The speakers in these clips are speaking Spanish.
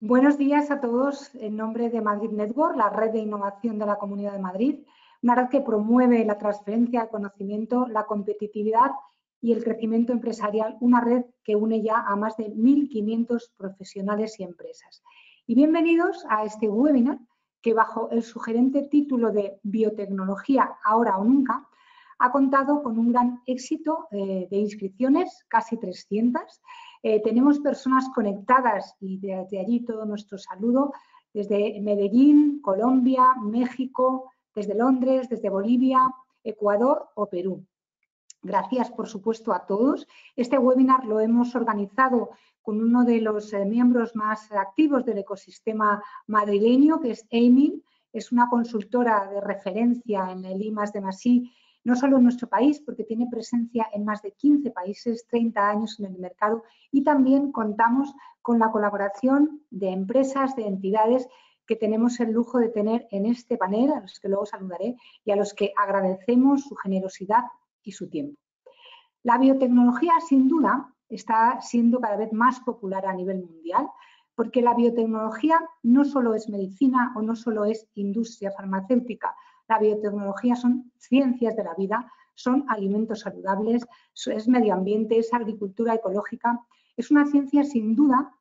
Buenos días a todos en nombre de Madrid Network, la red de innovación de la Comunidad de Madrid, una red que promueve la transferencia de conocimiento, la competitividad y el crecimiento empresarial, una red que une ya a más de 1.500 profesionales y empresas. Y bienvenidos a este webinar que bajo el sugerente título de Biotecnología ahora o nunca ha contado con un gran éxito de inscripciones, casi 300. Tenemos personas conectadas y desde allí todo nuestro saludo, desde Medellín, Colombia, México, desde Londres, desde Bolivia, Ecuador o Perú. Gracias, por supuesto, a todos. Este webinar lo hemos organizado con uno de los miembros más activos del ecosistema madrileño, que es Aimin. Es una consultora de referencia en el I+D+I, no solo en nuestro país, porque tiene presencia en más de 15 países, 30 años en el mercado, y también contamos con la colaboración de empresas, de entidades que tenemos el lujo de tener en este panel, a los que luego saludaré, y a los que agradecemos su generosidad y su tiempo. La biotecnología, sin duda, está siendo cada vez más popular a nivel mundial, porque la biotecnología no solo es medicina o no solo es industria farmacéutica. La biotecnología son ciencias de la vida, son alimentos saludables, es medio ambiente, es agricultura ecológica. Es una ciencia, sin duda,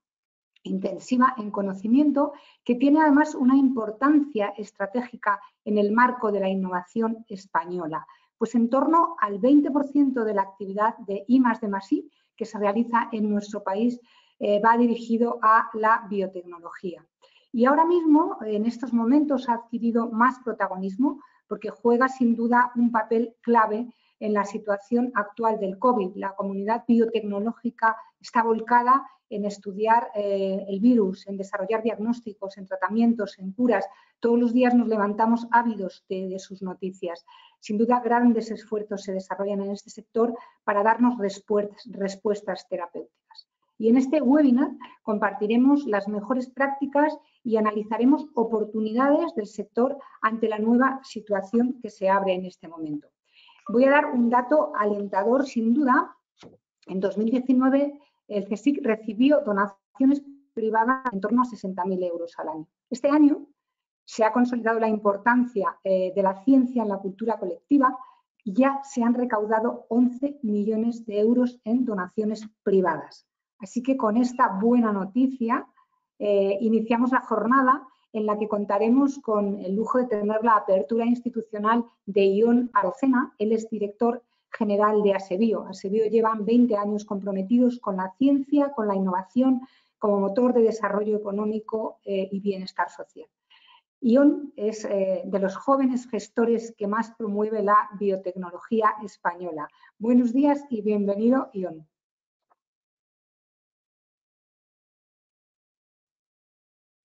intensiva en conocimiento, que tiene además una importancia estratégica en el marco de la innovación española, pues en torno al 20% de la actividad de I+D+I que se realiza en nuestro país va dirigido a la biotecnología. Y ahora mismo, en estos momentos, ha adquirido más protagonismo porque juega sin duda un papel clave en la situación actual del COVID. La comunidad biotecnológica está volcada en estudiar el virus, en desarrollar diagnósticos, en tratamientos, en curas. Todos los días nos levantamos ávidos de sus noticias. Sin duda, grandes esfuerzos se desarrollan en este sector para darnos respuestas terapéuticas. Y en este webinar compartiremos las mejores prácticas y analizaremos oportunidades del sector ante la nueva situación que se abre en este momento. Voy a dar un dato alentador, sin duda. En 2019, el CSIC recibió donaciones privadas en torno a 60.000 euros al año. Este año se ha consolidado la importancia de la ciencia en la cultura colectiva y ya se han recaudado 11 millones de euros en donaciones privadas. Así que con esta buena noticia iniciamos la jornada en la que contaremos con el lujo de tener la apertura institucional de Ion Arocena. Él es director general de Asebio. Asebio llevan 20 años comprometidos con la ciencia, con la innovación, como motor de desarrollo económico y bienestar social. Ion es de los jóvenes gestores que más promueve la biotecnología española. Buenos días y bienvenido, Ion.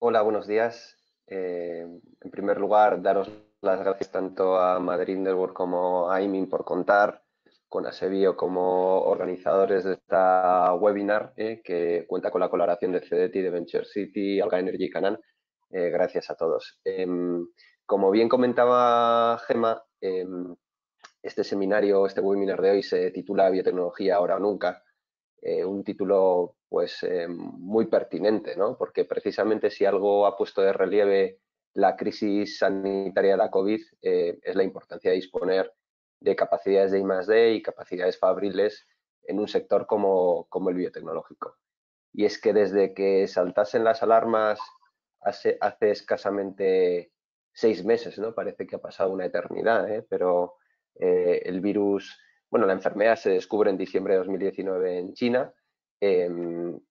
Hola, buenos días. En primer lugar, daros las gracias tanto a Madrid Network como a Aimin por contar con Asebio como organizadores de esta webinar, que cuenta con la colaboración de CDT, de Venture City, Alga Energy y Canaan. Gracias a todos. Como bien comentaba Gemma, este seminario, este webinar de hoy se titula Biotecnología ahora o nunca. Un título pues muy pertinente, ¿no? Porque precisamente si algo ha puesto de relieve la crisis sanitaria de la COVID es la importancia de disponer de capacidades de I+D y capacidades fabriles en un sector como el biotecnológico. Y es que desde que saltasen las alarmas hace escasamente 6 meses, ¿no? Parece que ha pasado una eternidad, pero el virus, bueno, la enfermedad se descubre en diciembre de 2019 en China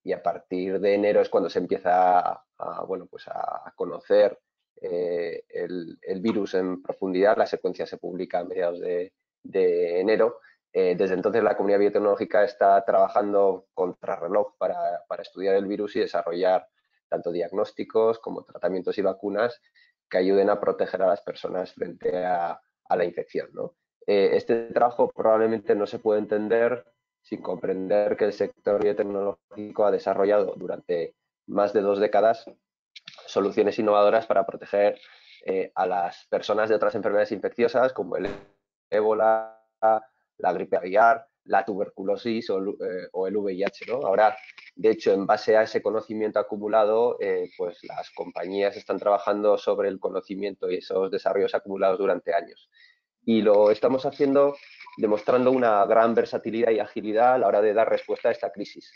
y a partir de enero es cuando se empieza bueno, pues a conocer el virus en profundidad. La secuencia se publica a mediados de enero. Desde entonces la comunidad biotecnológica está trabajando contrarreloj para estudiar el virus y desarrollar tanto diagnósticos como tratamientos y vacunas que ayuden a proteger a las personas frente a la infección, ¿no? Este trabajo probablemente no se puede entender sin comprender que el sector biotecnológico ha desarrollado durante más de 2 décadas soluciones innovadoras para proteger a las personas de otras enfermedades infecciosas como el ébola, la gripe aviar, la tuberculosis o el VIH, ¿no? Ahora, de hecho, en base a ese conocimiento acumulado, pues las compañías están trabajando sobre el conocimiento y esos desarrollos acumulados durante años. Y lo estamos haciendo demostrando una gran versatilidad y agilidad a la hora de dar respuesta a esta crisis.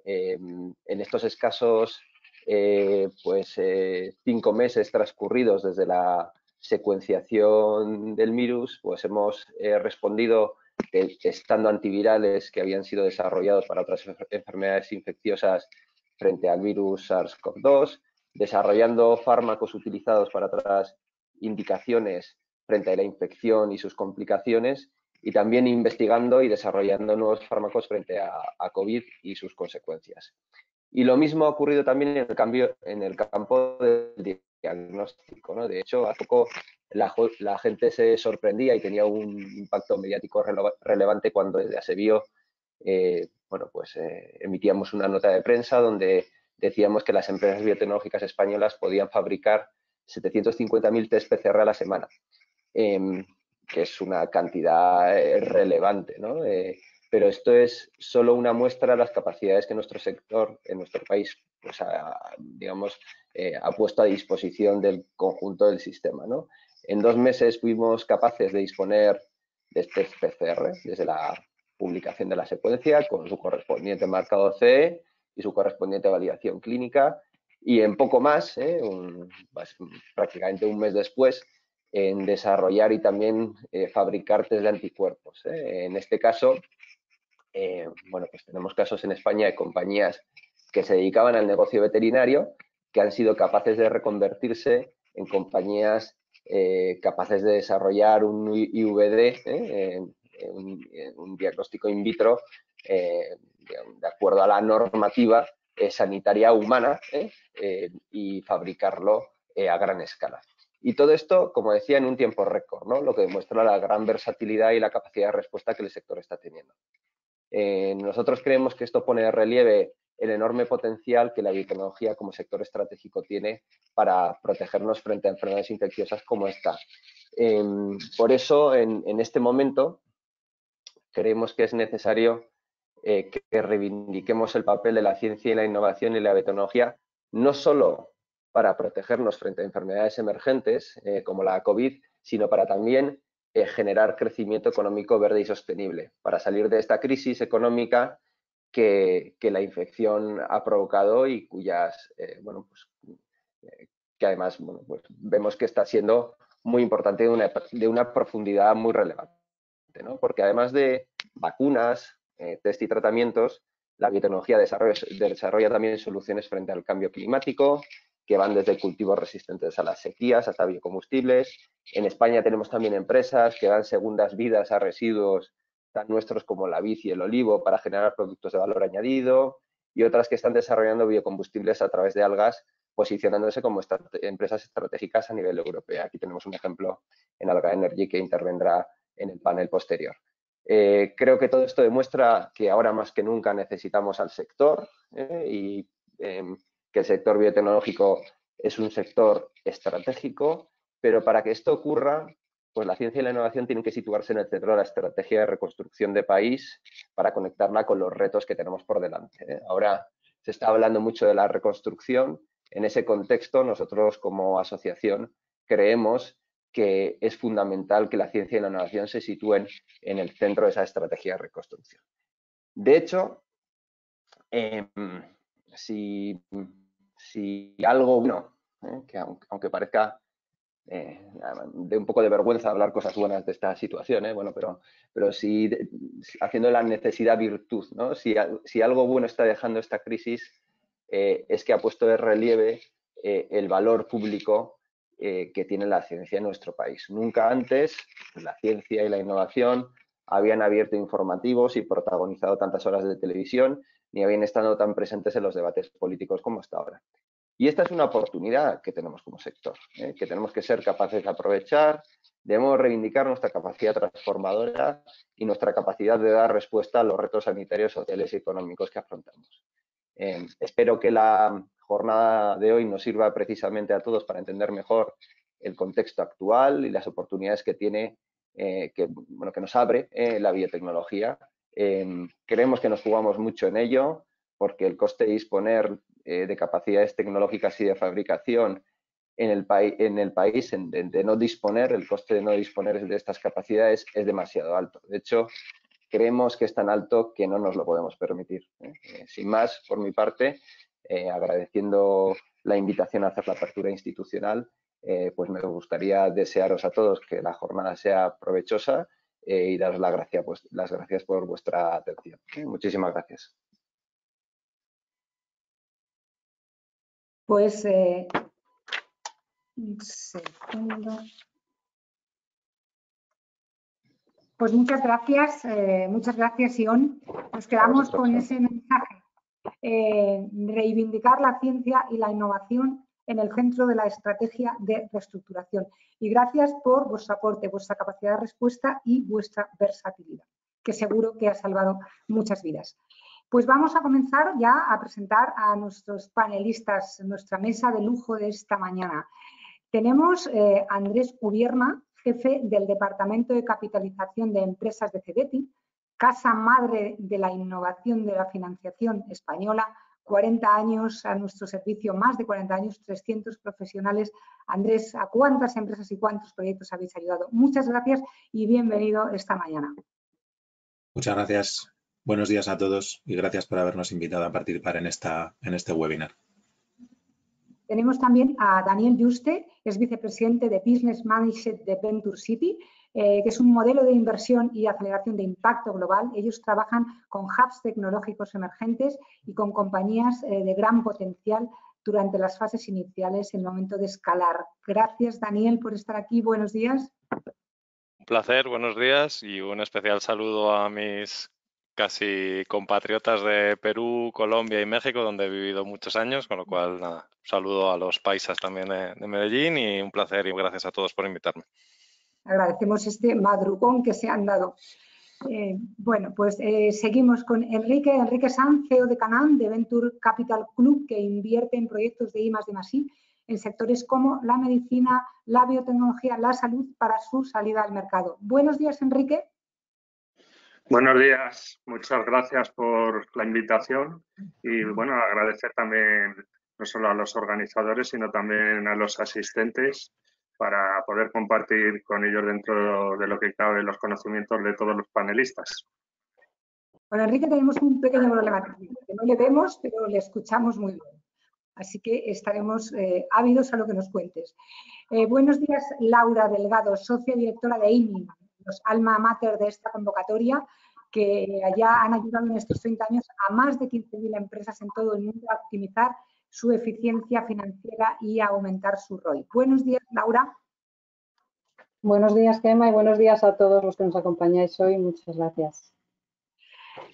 En estos escasos 5 meses transcurridos desde la secuenciación del virus, pues hemos respondido testando antivirales que habían sido desarrollados para otras enfermedades infecciosas frente al virus SARS-CoV-2, desarrollando fármacos utilizados para otras indicaciones frente a la infección y sus complicaciones, y también investigando y desarrollando nuevos fármacos frente a COVID y sus consecuencias. Y lo mismo ha ocurrido también en el campo del diagnóstico, ¿no? De hecho, hace poco la gente se sorprendía y tenía un impacto mediático relevante cuando desde Asebio emitíamos una nota de prensa donde decíamos que las empresas biotecnológicas españolas podían fabricar 750.000 test PCR a la semana, que es una cantidad relevante, ¿no? Pero esto es solo una muestra de las capacidades que nuestro sector, en nuestro país, pues ha puesto a disposición del conjunto del sistema, ¿no? En 2 meses fuimos capaces de disponer de test PCR desde la publicación de la secuencia con su correspondiente marcado CE y su correspondiente validación clínica, y en poco más, prácticamente un mes después, en desarrollar y también fabricar test de anticuerpos. En este caso, pues tenemos casos en España de compañías que se dedicaban al negocio veterinario que han sido capaces de reconvertirse en compañías capaces de desarrollar un IVD, un diagnóstico in vitro, de acuerdo a la normativa sanitaria humana, y fabricarlo a gran escala. Y todo esto, como decía, en un tiempo récord, ¿no? Lo que demuestra la gran versatilidad y la capacidad de respuesta que el sector está teniendo. Nosotros creemos que esto pone de relieve el enorme potencial que la biotecnología como sector estratégico tiene para protegernos frente a enfermedades infecciosas como esta. Por eso, en este momento, creemos que es necesario que reivindiquemos el papel de la ciencia y la innovación y la biotecnología, no solo para protegernos frente a enfermedades emergentes como la COVID, sino para también generar crecimiento económico verde y sostenible, para salir de esta crisis económica que la infección ha provocado y cuyas, que además vemos que está siendo muy importante de una profundidad muy relevante, ¿no? Porque además de vacunas, test y tratamientos, la biotecnología desarrolla también soluciones frente al cambio climático, que van desde cultivos resistentes a las sequías hasta biocombustibles. En España tenemos también empresas que dan segundas vidas a residuos tan nuestros como la vid y el olivo para generar productos de valor añadido, y otras que están desarrollando biocombustibles a través de algas, posicionándose como empresas estratégicas a nivel europeo. Aquí tenemos un ejemplo en Alga Energy que intervendrá en el panel posterior. Creo que todo esto demuestra que ahora más que nunca necesitamos al sector y que el sector biotecnológico es un sector estratégico, pero para que esto ocurra, pues la ciencia y la innovación tienen que situarse en el centro de la estrategia de reconstrucción de país para conectarla con los retos que tenemos por delante. Ahora se está hablando mucho de la reconstrucción. En ese contexto, nosotros como asociación creemos que es fundamental que la ciencia y la innovación se sitúen en el centro de esa estrategia de reconstrucción. De hecho, si algo bueno, que aunque parezca de un poco de vergüenza hablar cosas buenas de esta situación, pero sí haciendo la necesidad virtud, ¿no? Si algo bueno está dejando esta crisis, es que ha puesto de relieve el valor público que tiene la ciencia en nuestro país. Nunca antes la ciencia y la innovación habían abierto informativos y protagonizado tantas horas de televisión, ni habían estado tan presentes en los debates políticos como hasta ahora. Y esta es una oportunidad que tenemos como sector, que tenemos que ser capaces de aprovechar. Debemos reivindicar nuestra capacidad transformadora y nuestra capacidad de dar respuesta a los retos sanitarios, sociales y económicos que afrontamos. Espero que la jornada de hoy nos sirva precisamente a todos para entender mejor el contexto actual y las oportunidades que tiene, que nos abre la biotecnología Creemos que nos jugamos mucho en ello porque el coste de disponer de capacidades tecnológicas y de fabricación en el país de no disponer, el coste de no disponer de estas capacidades es demasiado alto. De hecho, creemos que es tan alto que no nos lo podemos permitir. Sin más, por mi parte, agradeciendo la invitación a hacer la apertura institucional, pues me gustaría desearos a todos que la jornada sea provechosa y daros las gracias por vuestra atención. Muchísimas gracias. Pues, un segundo. Pues muchas gracias, Ion. Nos quedamos con ese mensaje. Reivindicar la ciencia y la innovación en el centro de la estrategia de reestructuración. Y gracias por vuestro aporte, vuestra capacidad de respuesta y vuestra versatilidad, que seguro que ha salvado muchas vidas. Pues vamos a comenzar ya a presentar a nuestros panelistas, nuestra mesa de lujo de esta mañana. Tenemos a Andrés Ubierna, jefe del Departamento de Capitalización de Empresas de Cebeti, casa madre de la innovación de la financiación española, 40 años a nuestro servicio, más de 40 años, 300 profesionales. Andrés, ¿a cuántas empresas y cuántos proyectos habéis ayudado? Muchas gracias y bienvenido esta mañana. Muchas gracias. Buenos días a todos y gracias por habernos invitado a participar en este webinar. Tenemos también a Daniel Juste, es vicepresidente de Business Management de Venture City, que es un modelo de inversión y aceleración de impacto global. Ellos trabajan con hubs tecnológicos emergentes y con compañías de gran potencial durante las fases iniciales en el momento de escalar. Gracias, Daniel, por estar aquí. Buenos días. Un placer, buenos días y un especial saludo a mis casi compatriotas de Perú, Colombia y México, donde he vivido muchos años, con lo cual, nada, un saludo a los paisas también de Medellín y un placer y gracias a todos por invitarme. Agradecemos este madrugón que se han dado. Bueno, pues seguimos con Enrique Sanz, CEO de Canaan, de Venture Capital Club, que invierte en proyectos de I+D+I en sectores como la medicina, la biotecnología, la salud para su salida al mercado. Buenos días, Enrique. Buenos días, muchas gracias por la invitación y bueno, agradecer también no solo a los organizadores, sino también a los asistentes para poder compartir con ellos dentro de lo que cabe los conocimientos de todos los panelistas. Con Enrique tenemos un pequeño problema técnico, que no le vemos, pero le escuchamos muy bien. Así que estaremos ávidos a lo que nos cuentes. Buenos días, Laura Delgado, socia directora de Aiming, los alma mater de esta convocatoria, que ya han ayudado en estos 30 años a más de 15.000 empresas en todo el mundo a optimizar su eficiencia financiera y a aumentar su ROI. Buenos días, Laura. Buenos días, Gemma, y buenos días a todos los que nos acompañáis hoy. Muchas gracias.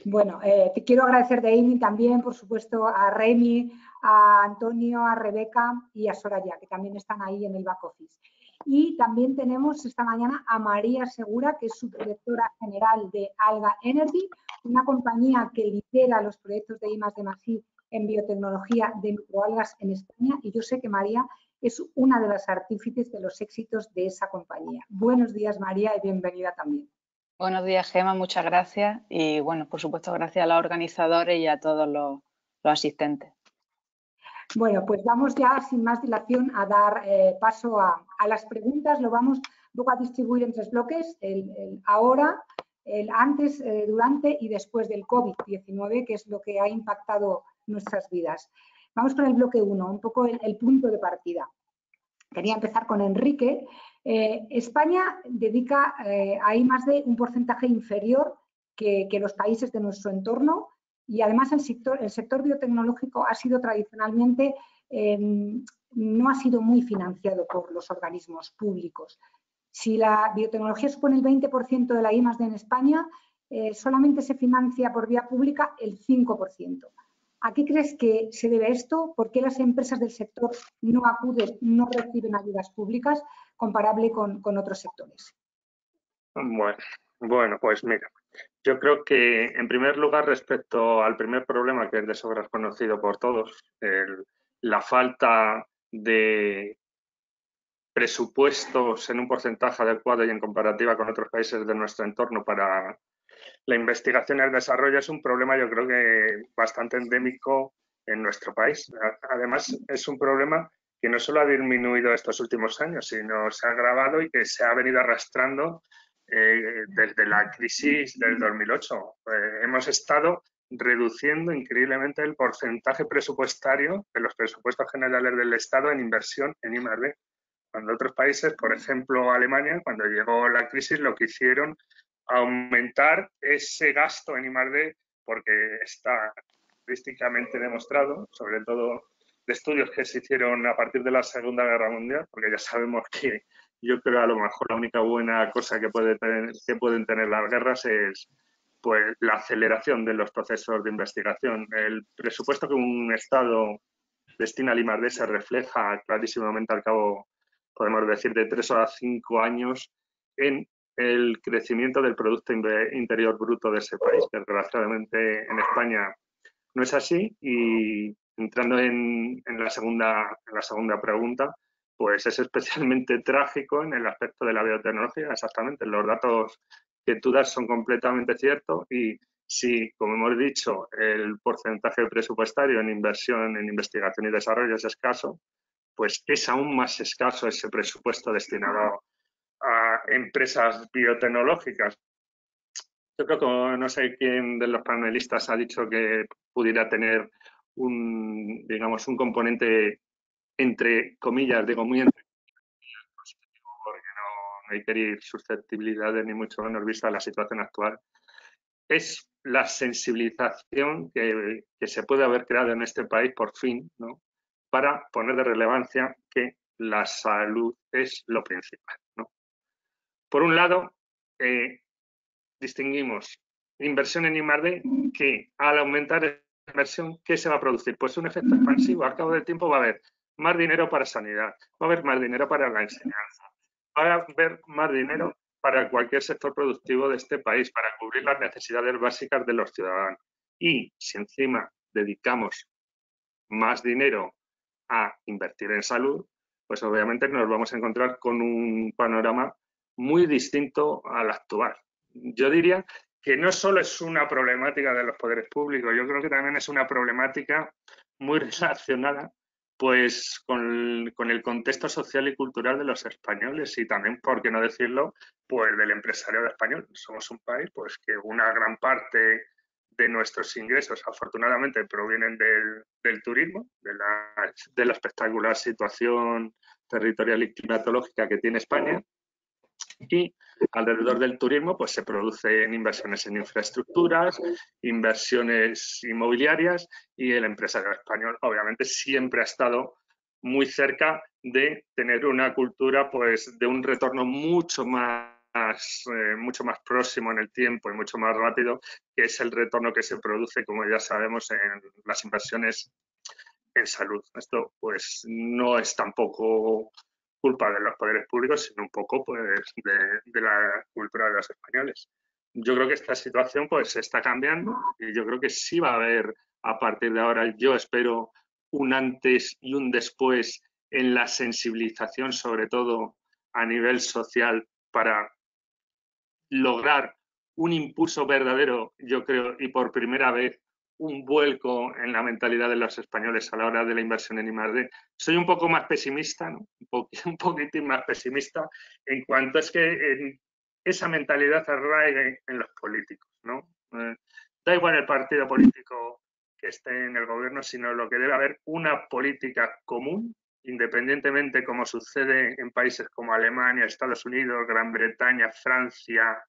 Bueno, te quiero agradecer de Aiming también, por supuesto, a Remy, a Antonio, a Rebeca y a Soraya, que también están ahí en el back office. Y también tenemos esta mañana a María Segura, que es subdirectora general de Alga Energy, una compañía que lidera los proyectos de I+D+I en biotecnología de microalgas en España. Y yo sé que María es una de las artífices de los éxitos de esa compañía. Buenos días, María, y bienvenida también. Buenos días, Gemma, muchas gracias. Y bueno, por supuesto, gracias a los organizadores y a todos los asistentes. Bueno, pues vamos ya sin más dilación a dar paso a las preguntas. Lo vamos luego a distribuir en 3 bloques, el ahora, el antes, durante y después del COVID-19, que es lo que ha impactado nuestras vidas. Vamos con el bloque 1, un poco el punto de partida. Quería empezar con Enrique. España dedica a I+D un porcentaje inferior que los países de nuestro entorno. Y además el sector biotecnológico ha sido tradicionalmente, no ha sido muy financiado por los organismos públicos. Si la biotecnología supone el 20% de la I+D en España, solamente se financia por vía pública el 5%. ¿A qué crees que se debe esto? ¿Por qué las empresas del sector no acuden, no reciben ayudas públicas comparable con otros sectores? Bueno, pues mira. Yo creo que, en primer lugar, respecto al primer problema, que es de sobra conocido por todos, la falta de presupuestos en un porcentaje adecuado y en comparativa con otros países de nuestro entorno para La investigación y el desarrollo es un problema, yo creo que bastante endémico en nuestro país. Además, es un problema que no solo ha disminuido estos últimos años, sino se ha agravado y que se ha venido arrastrando desde la crisis del 2008. Hemos estado reduciendo increíblemente el porcentaje presupuestario de los presupuestos generales del Estado en inversión en I+D. Cuando otros países, por ejemplo Alemania, cuando llegó la crisis, lo que hicieron aumentar ese gasto en I+D, porque está estadísticamente demostrado, sobre todo de estudios que se hicieron a partir de la Segunda Guerra Mundial, porque ya sabemos que yo creo a lo mejor la única buena cosa que pueden tener las guerras es pues la aceleración de los procesos de investigación. El presupuesto que un Estado destina al I+D se refleja clarísimamente al cabo, podemos decir, de 3 a 5 años en el crecimiento del Producto Interior Bruto de ese país, que desgraciadamente en España no es así. Y entrando en la segunda pregunta, pues es especialmente trágico en el aspecto de la biotecnología. Exactamente, los datos que tú das son completamente ciertos y si, como hemos dicho, el porcentaje presupuestario en inversión en investigación y desarrollo es escaso, pues es aún más escaso ese presupuesto destinado a empresas biotecnológicas. Yo creo que no sé quién de los panelistas ha dicho que pudiera tener un, digamos, un componente entre comillas, digo muy entre positivo, porque no hay que herir susceptibilidades ni mucho menos vista la situación actual. Es la sensibilización que se puede haber creado en este país por fin, ¿no?, para poner de relevancia que la salud es lo principal, ¿no? Por un lado, distinguimos inversión en I+D, que al aumentar la inversión, ¿qué se va a producir? Pues un efecto expansivo. Al cabo del tiempo va a haber más dinero para sanidad, va a haber más dinero para la enseñanza, va a haber más dinero para cualquier sector productivo de este país, para cubrir las necesidades básicas de los ciudadanos. Y si encima dedicamos más dinero a invertir en salud, pues obviamente nos vamos a encontrar con un panorama muy distinto al actual. Yo diría que no solo es una problemática de los poderes públicos, yo creo que también es una problemática muy relacionada pues con el contexto social y cultural de los españoles y también, por qué no decirlo, pues del empresariado español. Somos un país pues que una gran parte de nuestros ingresos, afortunadamente, provienen del turismo, de la espectacular situación territorial y climatológica que tiene España. Y alrededor del turismo pues se producen inversiones en infraestructuras, inversiones inmobiliarias y el empresario español obviamente siempre ha estado muy cerca de tener una cultura pues de un retorno mucho más próximo en el tiempo y mucho más rápido, que es el retorno que se produce, como ya sabemos, en las inversiones en salud. Esto pues no es tampoco culpa de los poderes públicos, sino un poco pues de la cultura de los españoles. Yo creo que esta situación pues se está cambiando y yo creo que sí va a haber a partir de ahora, yo espero, un antes y un después en la sensibilización, sobre todo a nivel social, para lograr un impulso verdadero, yo creo, y por primera vez un vuelco en la mentalidad de los españoles a la hora de la inversión en I+D. Soy un poco más pesimista, ¿no? un poquitín más pesimista en cuanto es que esa mentalidad arraigue en los políticos, ¿no? Da igual el partido político que esté en el gobierno, sino lo que debe haber una política común, independientemente como sucede en países como Alemania, Estados Unidos, Gran Bretaña, Francia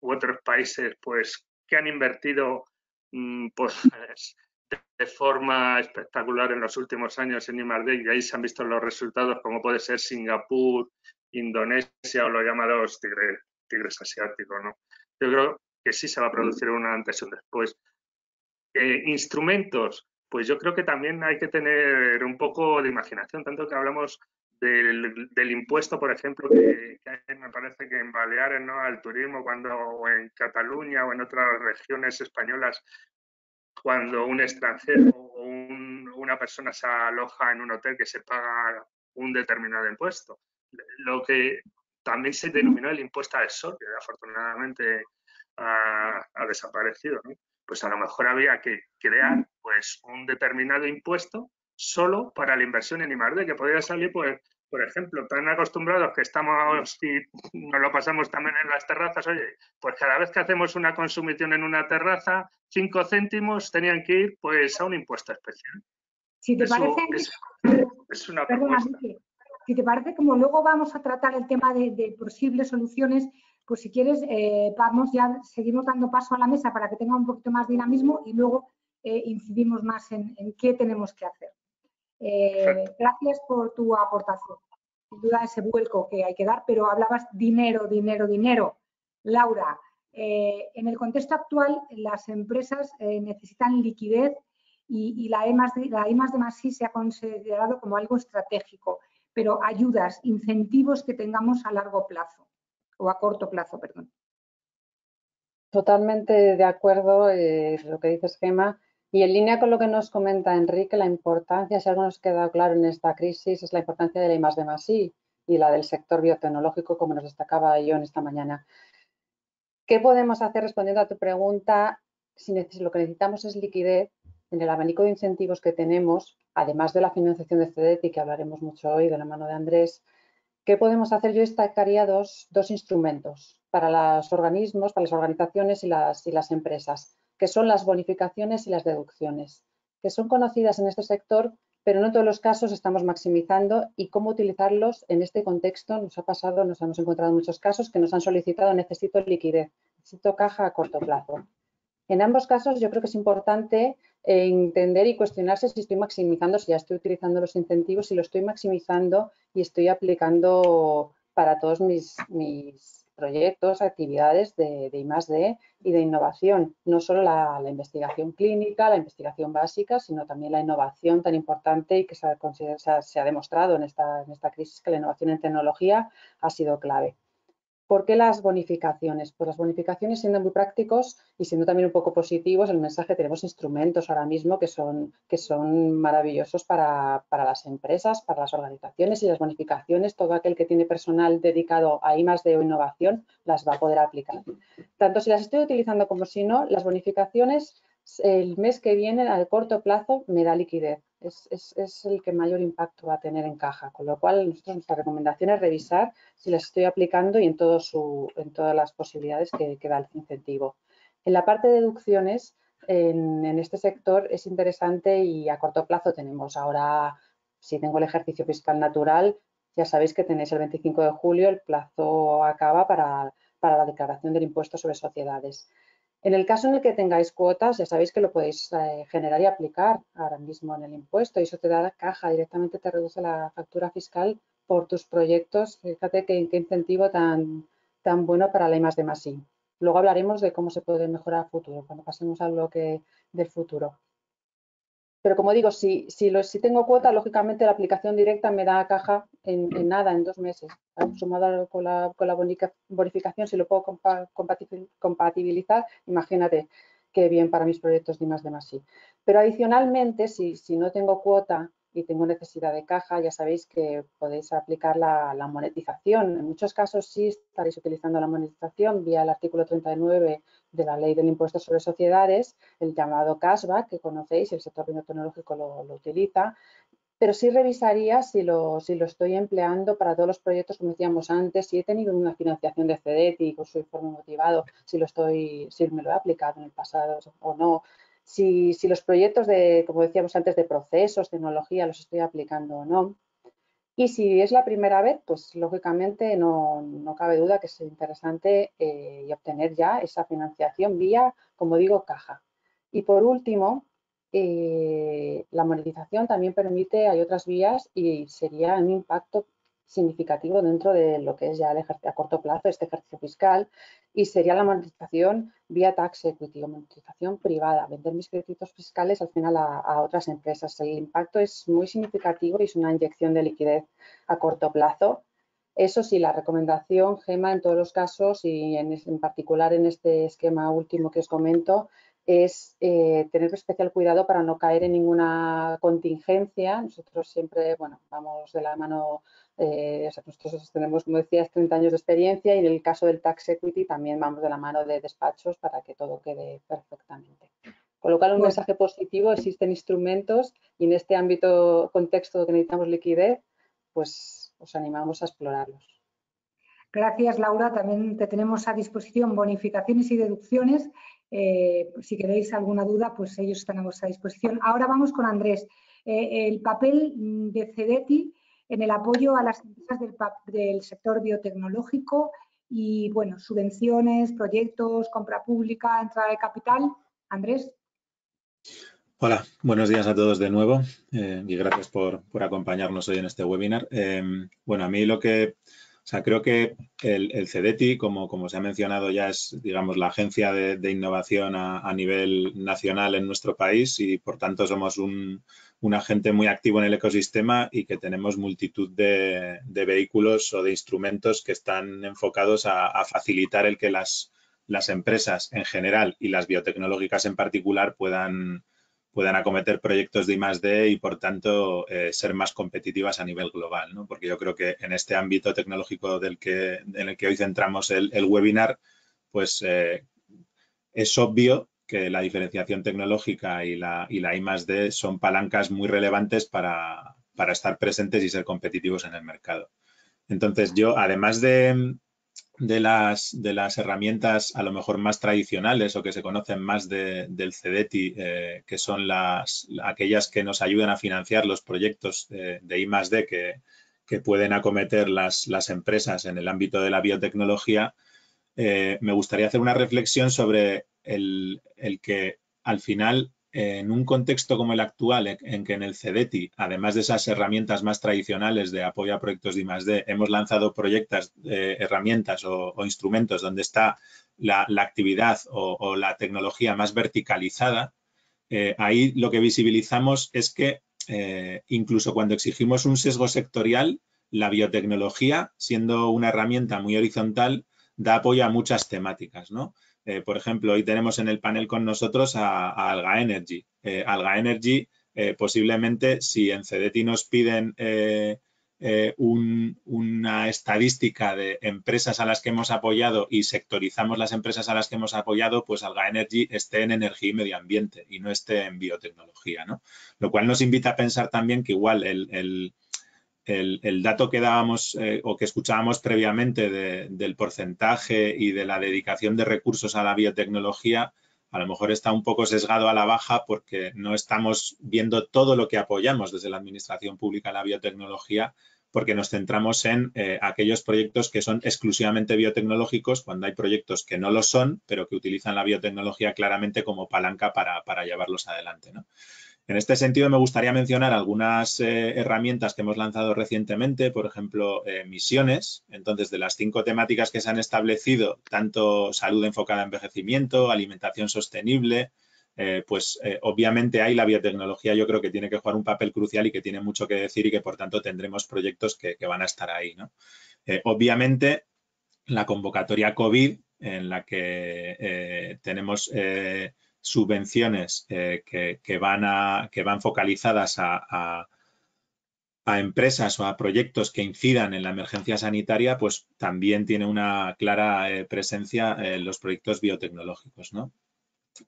u otros países pues que han invertido pues, de forma espectacular en los últimos años en I+D y ahí se han visto los resultados como puede ser Singapur, Indonesia o los llamados tigres asiáticos, ¿no? Yo creo que sí se va a producir un antes y un después. Instrumentos, pues yo creo que también hay que tener un poco de imaginación, tanto que hablamos del impuesto, por ejemplo, que me parece que en Baleares, ¿no?, al turismo, o en Cataluña o en otras regiones españolas, cuando un extranjero o una persona se aloja en un hotel, que se paga un determinado impuesto. Lo que también se denominó el impuesto al sol, que afortunadamente ha desaparecido, ¿no? Pues a lo mejor había que crear pues un determinado impuesto solo para la inversión en I+D, que podría salir, pues, por ejemplo, tan acostumbrados que estamos y nos lo pasamos también en las terrazas, oye, pues cada vez que hacemos una consumición en una terraza, 5 céntimos tenían que ir pues a un impuesto especial. Si te parece, es una perdona, propuesta. Si te parece, como luego vamos a tratar el tema de posibles soluciones, pues si quieres, seguimos dando paso a la mesa para que tenga un poquito más dinamismo y luego incidimos más en qué tenemos que hacer. Gracias por tu aportación. Sin duda ese vuelco que hay que dar, pero hablabas dinero, dinero, dinero. Laura, en el contexto actual las empresas necesitan liquidez y la I+D+I se ha considerado como algo estratégico, pero ayudas, incentivos que tengamos a largo plazo o a corto plazo, perdón. Totalmente de acuerdo lo que dices, Gemma, y en línea con lo que nos comenta Enrique, la importancia, si algo nos queda claro en esta crisis, es la importancia de la I+D+I y la del sector biotecnológico, como nos destacaba yo en esta mañana. ¿Qué podemos hacer respondiendo a tu pregunta? Si lo que necesitamos es liquidez, en el abanico de incentivos que tenemos, además de la financiación de CEDETI, que hablaremos mucho hoy de la mano de Andrés, ¿qué podemos hacer? Yo destacaría dos instrumentos para los organismos, para las organizaciones y las empresas, que son las bonificaciones y las deducciones, que son conocidas en este sector, pero no en todos los casos estamos maximizando, y cómo utilizarlos en este contexto. Nos ha pasado, nos hemos encontrado en muchos casos que nos han solicitado: necesito liquidez, necesito caja a corto plazo. En ambos casos yo creo que es importante entender y cuestionarse si estoy maximizando, si ya estoy utilizando los incentivos, si lo estoy maximizando y estoy aplicando para todos mis proyectos, actividades de I+D y de innovación. No solo la investigación clínica, la investigación básica, sino también la innovación tan importante y que se ha demostrado en esta crisis que la innovación en tecnología ha sido clave. ¿Por qué las bonificaciones? Pues las bonificaciones, siendo muy prácticos y siendo también un poco positivos, el mensaje: tenemos instrumentos ahora mismo que son maravillosos para las empresas, para las organizaciones, y las bonificaciones, todo aquel que tiene personal dedicado a I+D o innovación las va a poder aplicar. Tanto si las estoy utilizando como si no, las bonificaciones el mes que viene, al corto plazo, me da liquidez. Es el que mayor impacto va a tener en caja, con lo cual nuestra recomendación es revisar si las estoy aplicando y en todas las posibilidades que da el incentivo. En la parte de deducciones, en este sector es interesante, y a corto plazo tenemos ahora, si tengo el ejercicio fiscal natural, ya sabéis que tenéis el 25 de julio, el plazo acaba para la declaración del impuesto sobre sociedades. En el caso en el que tengáis cuotas, ya sabéis que lo podéis generar y aplicar ahora mismo en el impuesto, y eso te da caja, directamente te reduce la factura fiscal por tus proyectos. Fíjate qué incentivo tan bueno para la I+D+I. Luego hablaremos de cómo se puede mejorar a futuro, cuando pasemos al bloque del futuro. Pero como digo, si tengo cuota, lógicamente la aplicación directa me da caja en nada, en 2 meses. Sumado con la bonificación, si lo puedo compatibilizar, imagínate qué bien para mis proyectos de I+D+I. Pero adicionalmente, si no tengo cuota y tengo necesidad de caja, ya sabéis que podéis aplicar la monetización. En muchos casos sí estaréis utilizando la monetización vía el artículo 39 de la Ley del Impuesto sobre Sociedades, el llamado cashback, que conocéis, el sector biotecnológico lo utiliza, pero sí revisaría si lo estoy empleando para todos los proyectos, como decíamos antes, si he tenido una financiación de CEDETI con su informe motivado, si me lo he aplicado en el pasado o no, si los proyectos como decíamos antes, de procesos, tecnología, los estoy aplicando o no. Y si es la primera vez, pues lógicamente no cabe duda que es interesante y obtener ya esa financiación vía, como digo, caja. Y por último, la monetización también permite, hay otras vías, y sería un impacto significativo dentro de lo que es ya el ejercicio a corto plazo, este ejercicio fiscal, y sería la monetización vía tax equity o monetización privada, vender mis créditos fiscales al final a otras empresas. El impacto es muy significativo y es una inyección de liquidez a corto plazo. Eso sí, la recomendación, Gemma, en todos los casos, y en particular en este esquema último que os comento, es tener especial cuidado para no caer en ninguna contingencia. Nosotros siempre, bueno, vamos de la mano, o sea, nosotros tenemos, como decías, 30 años de experiencia y en el caso del tax equity también vamos de la mano de despachos para que todo quede perfectamente. Con lo cual, un mensaje positivo, existen instrumentos y en este ámbito, contexto que necesitamos liquidez, pues os animamos a explorarlos. Gracias, Laura. También te tenemos a disposición bonificaciones y deducciones. Si queréis alguna duda, pues ellos están a vuestra disposición. Ahora vamos con Andrés. El papel de CEDETI en el apoyo a las empresas del sector biotecnológico y, bueno, subvenciones, proyectos, compra pública, entrada de capital. Andrés. Hola, buenos días a todos de nuevo y gracias por acompañarnos hoy en este webinar. Bueno, a mí creo que el CEDETI, como se ha mencionado ya, es, digamos, la agencia de innovación a nivel nacional en nuestro país y, por tanto, somos un agente muy activo en el ecosistema y que tenemos multitud de vehículos o de instrumentos que están enfocados a facilitar el que las empresas en general y las biotecnológicas en particular puedan acometer proyectos de I+D y, por tanto, ser más competitivas a nivel global, ¿no? Porque yo creo que en este ámbito tecnológico en el que hoy centramos el webinar, pues es obvio que la diferenciación tecnológica y la I+D son palancas muy relevantes para estar presentes y ser competitivos en el mercado. Entonces, yo, además de las herramientas a lo mejor más tradicionales o que se conocen más del CEDETI, que son aquellas que nos ayudan a financiar los proyectos de I+D que pueden acometer las empresas en el ámbito de la biotecnología, me gustaría hacer una reflexión sobre el que al final, en un contexto como el actual, en que en el CEDETI, además de esas herramientas más tradicionales de apoyo a proyectos de I+D, hemos lanzado herramientas o instrumentos donde está la actividad o la tecnología más verticalizada. Ahí lo que visibilizamos es que incluso cuando exigimos un sesgo sectorial, la biotecnología, siendo una herramienta muy horizontal, da apoyo a muchas temáticas, ¿no? Por ejemplo, hoy tenemos en el panel con nosotros a Alga Energy. Alga Energy, posiblemente, si en CEDETI nos piden una estadística de empresas a las que hemos apoyado y sectorizamos las empresas a las que hemos apoyado, pues Alga Energy esté en energía y medio ambiente y no esté en biotecnología, ¿no? Lo cual nos invita a pensar también que igual el dato que dábamos o que escuchábamos previamente del porcentaje y de la dedicación de recursos a la biotecnología a lo mejor está un poco sesgado a la baja porque no estamos viendo todo lo que apoyamos desde la administración pública a la biotecnología, porque nos centramos en aquellos proyectos que son exclusivamente biotecnológicos, cuando hay proyectos que no lo son, pero que utilizan la biotecnología claramente como palanca para llevarlos adelante, ¿no? En este sentido, me gustaría mencionar algunas herramientas que hemos lanzado recientemente, por ejemplo, misiones. Entonces, de las 5 temáticas que se han establecido, tanto salud enfocada a envejecimiento, alimentación sostenible, obviamente ahí la biotecnología yo creo que tiene que jugar un papel crucial y que tiene mucho que decir y que, por tanto, tendremos proyectos que van a estar ahí, ¿no? Obviamente, la convocatoria COVID, en la que tenemos subvenciones que van focalizadas a empresas o a proyectos que incidan en la emergencia sanitaria, pues también tiene una clara presencia en los proyectos biotecnológicos, ¿no?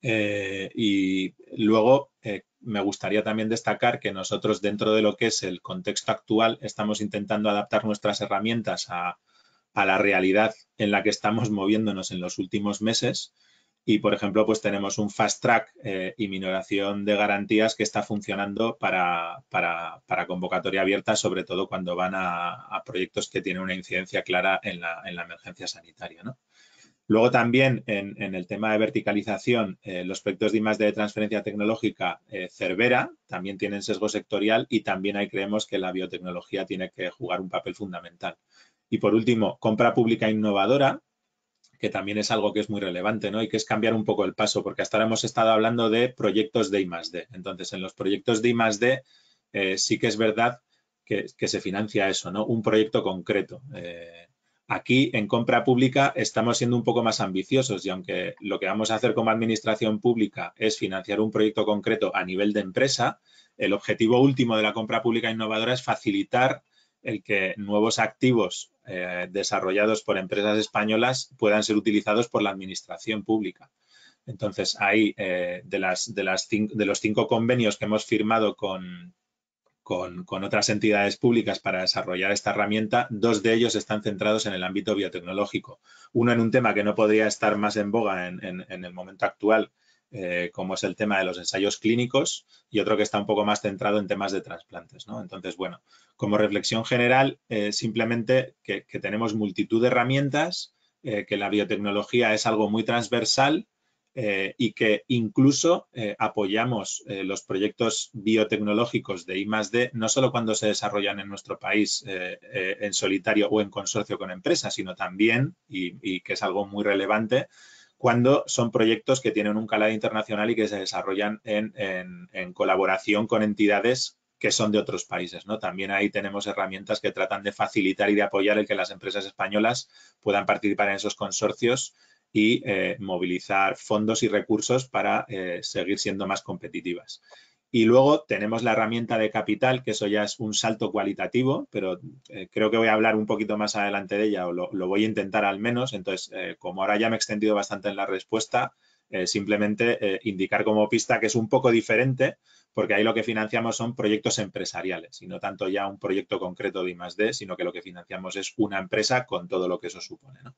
Y luego me gustaría también destacar que nosotros, dentro de lo que es el contexto actual, estamos intentando adaptar nuestras herramientas a la realidad en la que estamos moviéndonos en los últimos meses. Y, por ejemplo, pues tenemos un fast track y minoración de garantías que está funcionando para convocatoria abierta, sobre todo cuando van a proyectos que tienen una incidencia clara en la emergencia sanitaria, ¿no? Luego también en el tema de verticalización, los proyectos de I+D de transferencia tecnológica, Cervera, también tienen sesgo sectorial y también ahí creemos que la biotecnología tiene que jugar un papel fundamental. Y por último, compra pública innovadora, que también es algo que es muy relevante, ¿no? Y que es cambiar un poco el paso, porque hasta ahora hemos estado hablando de proyectos de I+D. Entonces, en los proyectos de I+D sí que es verdad que se financia eso, ¿no? Un proyecto concreto. Aquí, en compra pública, estamos siendo un poco más ambiciosos y aunque lo que vamos a hacer como administración pública es financiar un proyecto concreto a nivel de empresa, el objetivo último de la compra pública innovadora es facilitar el que nuevos activos desarrollados por empresas españolas puedan ser utilizados por la administración pública. Entonces, ahí, de los 5 convenios que hemos firmado con otras entidades públicas para desarrollar esta herramienta, 2 de ellos están centrados en el ámbito biotecnológico. Uno en un tema que no podría estar más en boga en el momento actual, como es el tema de los ensayos clínicos, y otro que está un poco más centrado en temas de trasplantes, ¿no? Entonces, bueno, como reflexión general, simplemente que tenemos multitud de herramientas, que la biotecnología es algo muy transversal, y que incluso apoyamos los proyectos biotecnológicos de I+D no solo cuando se desarrollan en nuestro país en solitario o en consorcio con empresas, sino también, y que es algo muy relevante, cuando son proyectos que tienen un calado internacional y que se desarrollan en colaboración con entidades que son de otros países, ¿no? También ahí tenemos herramientas que tratan de facilitar y de apoyar el que las empresas españolas puedan participar en esos consorcios y movilizar fondos y recursos para seguir siendo más competitivas. Y luego tenemos la herramienta de capital, que eso ya es un salto cualitativo, pero creo que voy a hablar un poquito más adelante de ella, o lo voy a intentar al menos. Entonces, como ahora ya me he extendido bastante en la respuesta, simplemente indicar como pista que es un poco diferente, porque ahí lo que financiamos son proyectos empresariales y no tanto ya un proyecto concreto de I+D, sino que lo que financiamos es una empresa con todo lo que eso supone, ¿no?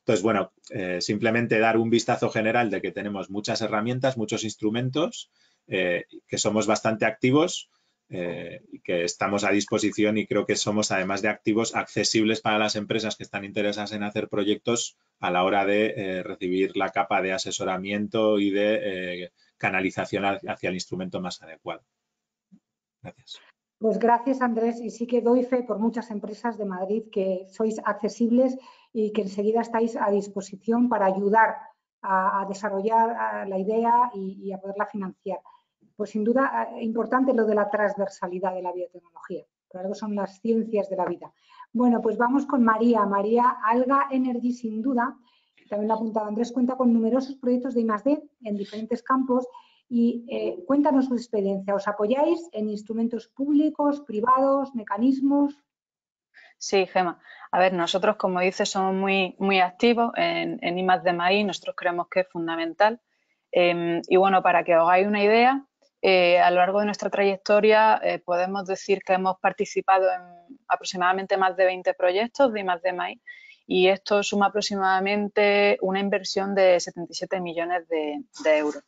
Entonces, bueno, simplemente dar un vistazo general de que tenemos muchas herramientas, muchos instrumentos, que somos bastante activos y que estamos a disposición, y creo que somos, además de activos, accesibles para las empresas que están interesadas en hacer proyectos a la hora de recibir la capa de asesoramiento y de canalización hacia el instrumento más adecuado. Gracias. Pues gracias, Andrés, y sí que doy fe por muchas empresas de Madrid que sois accesibles y que enseguida estáis a disposición para ayudar a desarrollar la idea y a poderla financiar. Pues sin duda importante lo de la transversalidad de la biotecnología, por algo son las ciencias de la vida. Bueno, pues vamos con María. María, Alga Energy, sin duda, también lo ha apuntado Andrés, cuenta con numerosos proyectos de I+D en diferentes campos. Y cuéntanos su experiencia. ¿Os apoyáis en instrumentos públicos, privados, mecanismos? Sí, Gemma. A ver, nosotros, como dices, somos muy activos en I+D+I. Nosotros creemos que es fundamental. Y bueno, para que os hagáis una idea, a lo largo de nuestra trayectoria podemos decir que hemos participado en aproximadamente más de 20 proyectos de I+D+I, y esto suma aproximadamente una inversión de 77 millones de euros.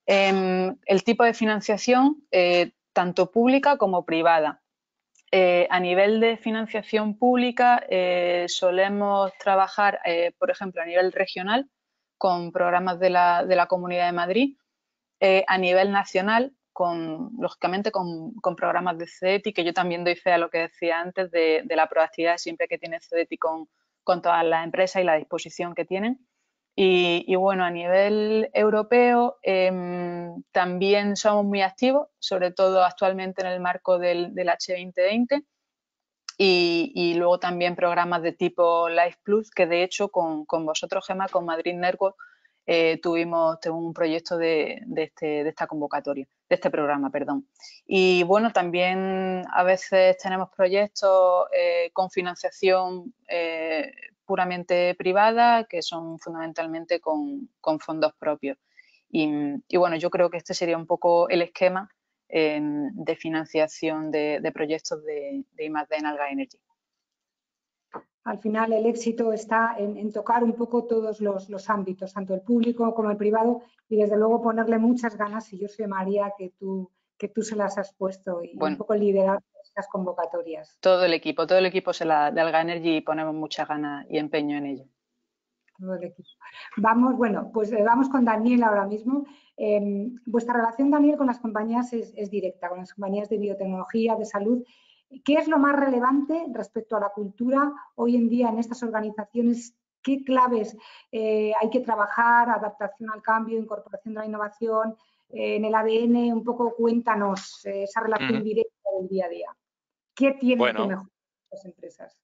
El tipo de financiación, tanto pública como privada. A nivel de financiación pública, solemos trabajar, por ejemplo, a nivel regional, con programas de la Comunidad de Madrid, a nivel nacional, lógicamente con programas de CEDETI, que yo también doy fe a lo que decía antes de la proactividad siempre que tiene CEDETI con todas las empresas y la disposición que tienen. Y bueno, a nivel europeo también somos muy activos, sobre todo actualmente en el marco del H2020, y luego también programas de tipo Life Plus, que de hecho con vosotros, Gemma, con Madrid Network, tuvimos un proyecto de esta convocatoria, de este programa, perdón. Y bueno, también a veces tenemos proyectos con financiación puramente privada, que son fundamentalmente con fondos propios. Y bueno, yo creo que este sería un poco el esquema de financiación de proyectos de I+D en Alga Energy. Al final el éxito está en tocar un poco todos los ámbitos, tanto el público como el privado, y desde luego ponerle muchas ganas, y yo sé, María, que tú se las has puesto, y bueno, un poco liderar estas convocatorias. Todo el equipo de Alga Energy, ponemos muchas ganas y empeño en ello. Todo el equipo. Vamos, bueno, pues vamos con Daniel ahora mismo. Vuestra relación, Daniel, con las compañías es directa, con las compañías de biotecnología, de salud. ¿Qué es lo más relevante respecto a la cultura hoy en día en estas organizaciones? ¿Qué claves hay que trabajar? Adaptación al cambio, incorporación de la innovación, en el ADN. Un poco cuéntanos esa relación directa del día a día. ¿Qué tienen que mejorar las empresas?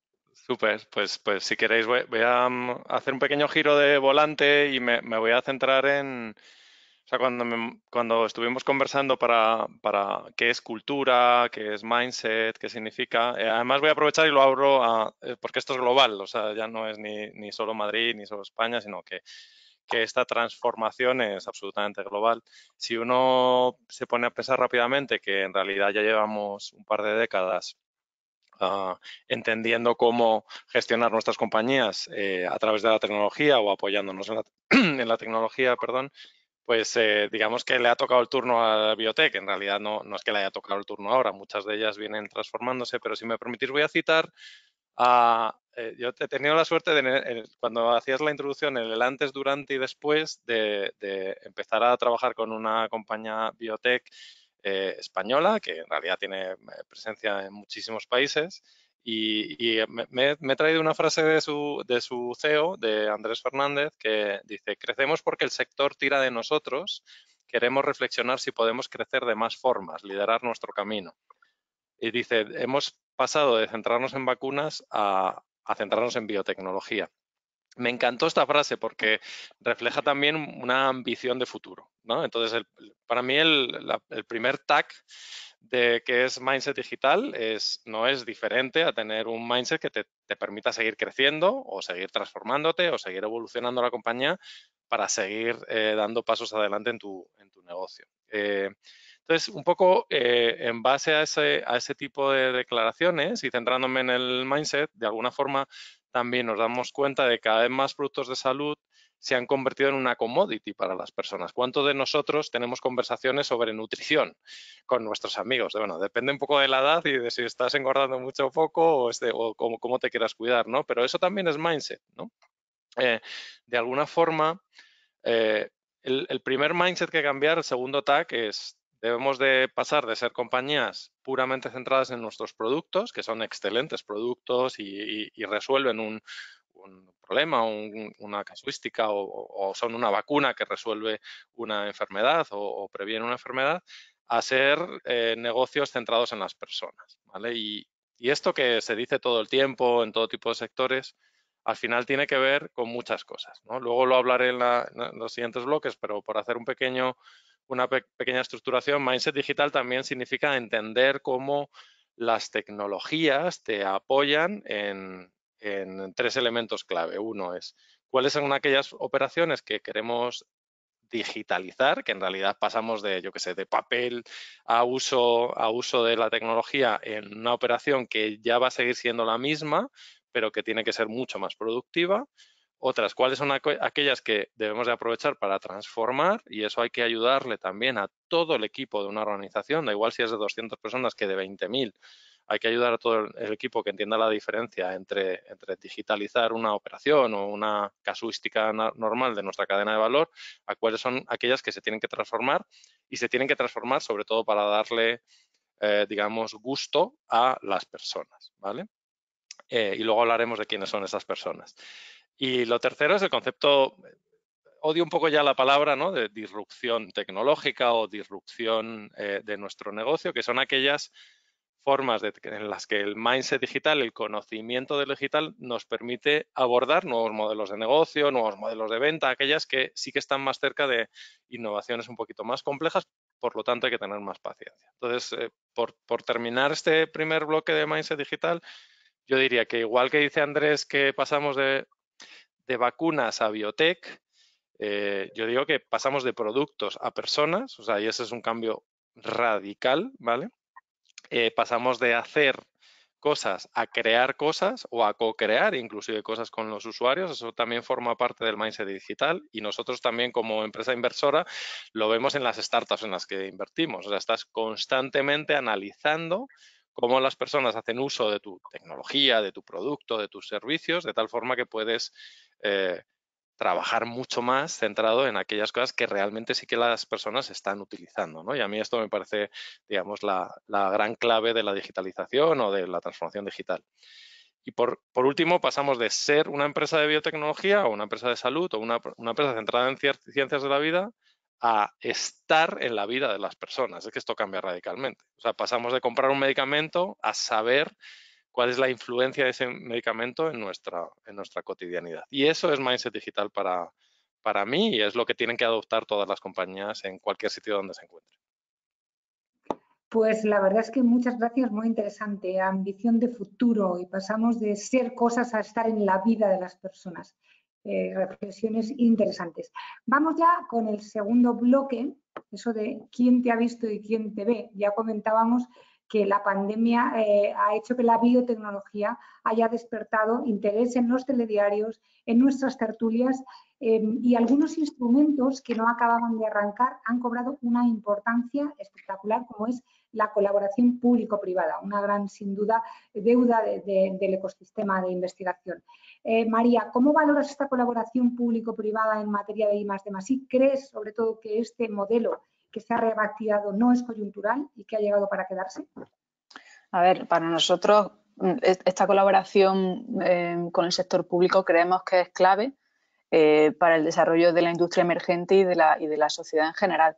Súper, pues si queréis voy a hacer un pequeño giro de volante y me voy a centrar en, o sea, cuando estuvimos conversando para qué es cultura, qué es mindset, qué significa, además voy a aprovechar y lo abro porque esto es global, o sea, ya no es ni solo Madrid ni solo España, sino que esta transformación es absolutamente global. Si uno se pone a pensar rápidamente que en realidad ya llevamos un par de décadas entendiendo cómo gestionar nuestras compañías a través de la tecnología o apoyándonos en la tecnología, perdón, pues digamos que le ha tocado el turno a la biotech. En realidad no es que le haya tocado el turno ahora, muchas de ellas vienen transformándose, pero si me permitís voy a citar yo he tenido la suerte de, cuando hacías la introducción, en el antes, durante y después de empezar a trabajar con una compañía biotech española, que en realidad tiene presencia en muchísimos países, y me he traído una frase de su CEO, de Andrés Fernández, que dice: crecemos porque el sector tira de nosotros, queremos reflexionar si podemos crecer de más formas, liderar nuestro camino. Y dice, hemos pasado de centrarnos en vacunas a centrarnos en biotecnología. Me encantó esta frase porque refleja también una ambición de futuro, ¿no? Entonces, para mí el primer tag de que es mindset digital no es diferente a tener un mindset que te permita seguir creciendo o seguir transformándote o seguir evolucionando la compañía para seguir dando pasos adelante en tu negocio. Entonces, un poco en base a ese tipo de declaraciones y centrándome en el mindset, de alguna forma también nos damos cuenta de que cada vez más productos de salud se han convertido en una commodity para las personas. ¿Cuántos de nosotros tenemos conversaciones sobre nutrición con nuestros amigos? Bueno, depende un poco de la edad y de si estás engordando mucho o poco o cómo te quieras cuidar, ¿no? Pero eso también es mindset, ¿no? De alguna forma, el primer mindset que cambiar, el segundo tag, es debemos de pasar de ser compañías puramente centradas en nuestros productos, que son excelentes productos y resuelven un problema, una casuística o son una vacuna que resuelve una enfermedad o previene una enfermedad, a ser negocios centrados en las personas, ¿vale? Y esto que se dice todo el tiempo en todo tipo de sectores, al final tiene que ver con muchas cosas, ¿no? Luego lo hablaré en los siguientes bloques, pero por hacer una pequeña estructuración, mindset digital también significa entender cómo las tecnologías te apoyan en tres elementos clave. Uno es cuáles son aquellas operaciones que queremos digitalizar, que en realidad pasamos de, yo qué sé, de papel a uso de la tecnología en una operación que ya va a seguir siendo la misma, pero que tiene que ser mucho más productiva. Otras, cuáles son aquellas que debemos de aprovechar para transformar, y eso hay que ayudarle también a todo el equipo de una organización, da igual si es de 200 personas que de 20.000. Hay que ayudar a todo el equipo que entienda la diferencia entre digitalizar una operación o una casuística normal de nuestra cadena de valor, a cuáles son aquellas que se tienen que transformar, y se tienen que transformar sobre todo para darle, digamos, gusto a las personas, ¿vale? Y luego hablaremos de quiénes son esas personas. Y lo tercero es el concepto, odio un poco ya la palabra, ¿no?, de disrupción tecnológica o disrupción de nuestro negocio, que son aquellas formas en las que el mindset digital, el conocimiento del digital, nos permite abordar nuevos modelos de negocio, nuevos modelos de venta, aquellas que sí que están más cerca de innovaciones un poquito más complejas, por lo tanto hay que tener más paciencia. Entonces, por terminar este primer bloque de mindset digital, yo diría que igual que dice Andrés que pasamos de vacunas a biotech, yo digo que pasamos de productos a personas, o sea, y ese es un cambio radical, ¿vale? Pasamos de hacer cosas a crear cosas o a co-crear inclusive cosas con los usuarios. Eso también forma parte del mindset digital, y nosotros también como empresa inversora lo vemos en las startups en las que invertimos. O sea, estás constantemente analizando cómo las personas hacen uso de tu tecnología, de tu producto, de tus servicios, de tal forma que puedes trabajar mucho más centrado en aquellas cosas que realmente sí que las personas están utilizando, ¿no? Y a mí esto me parece, digamos, la gran clave de la digitalización o de la transformación digital. Y por último, pasamos de ser una empresa de biotecnología o una empresa de salud o una empresa centrada en ciencias de la vida a estar en la vida de las personas. Es que esto cambia radicalmente. O sea, pasamos de comprar un medicamento a saber cuál es la influencia de ese medicamento en nuestra cotidianidad. Y eso es Mindset Digital para mí y es lo que tienen que adoptar todas las compañías en cualquier sitio donde se encuentren. Pues la verdad es que muchas gracias, muy interesante. Ambición de futuro y pasamos de ser cosas a estar en la vida de las personas. Reflexiones interesantes. Vamos ya con el segundo bloque, eso de quién te ha visto y quién te ve. Ya comentábamos que la pandemia ha hecho que la biotecnología haya despertado interés en los telediarios, en nuestras tertulias y algunos instrumentos que no acababan de arrancar han cobrado una importancia espectacular, como es la colaboración público-privada, una gran, sin duda, deuda del ecosistema de investigación. María, ¿cómo valoras esta colaboración público-privada en materia de I+D+I? ¿Crees, sobre todo, que este modelo que se ha reactivado no es coyuntural y que ha llegado para quedarse? A ver, para nosotros esta colaboración con el sector público creemos que es clave para el desarrollo de la industria emergente y de la sociedad en general.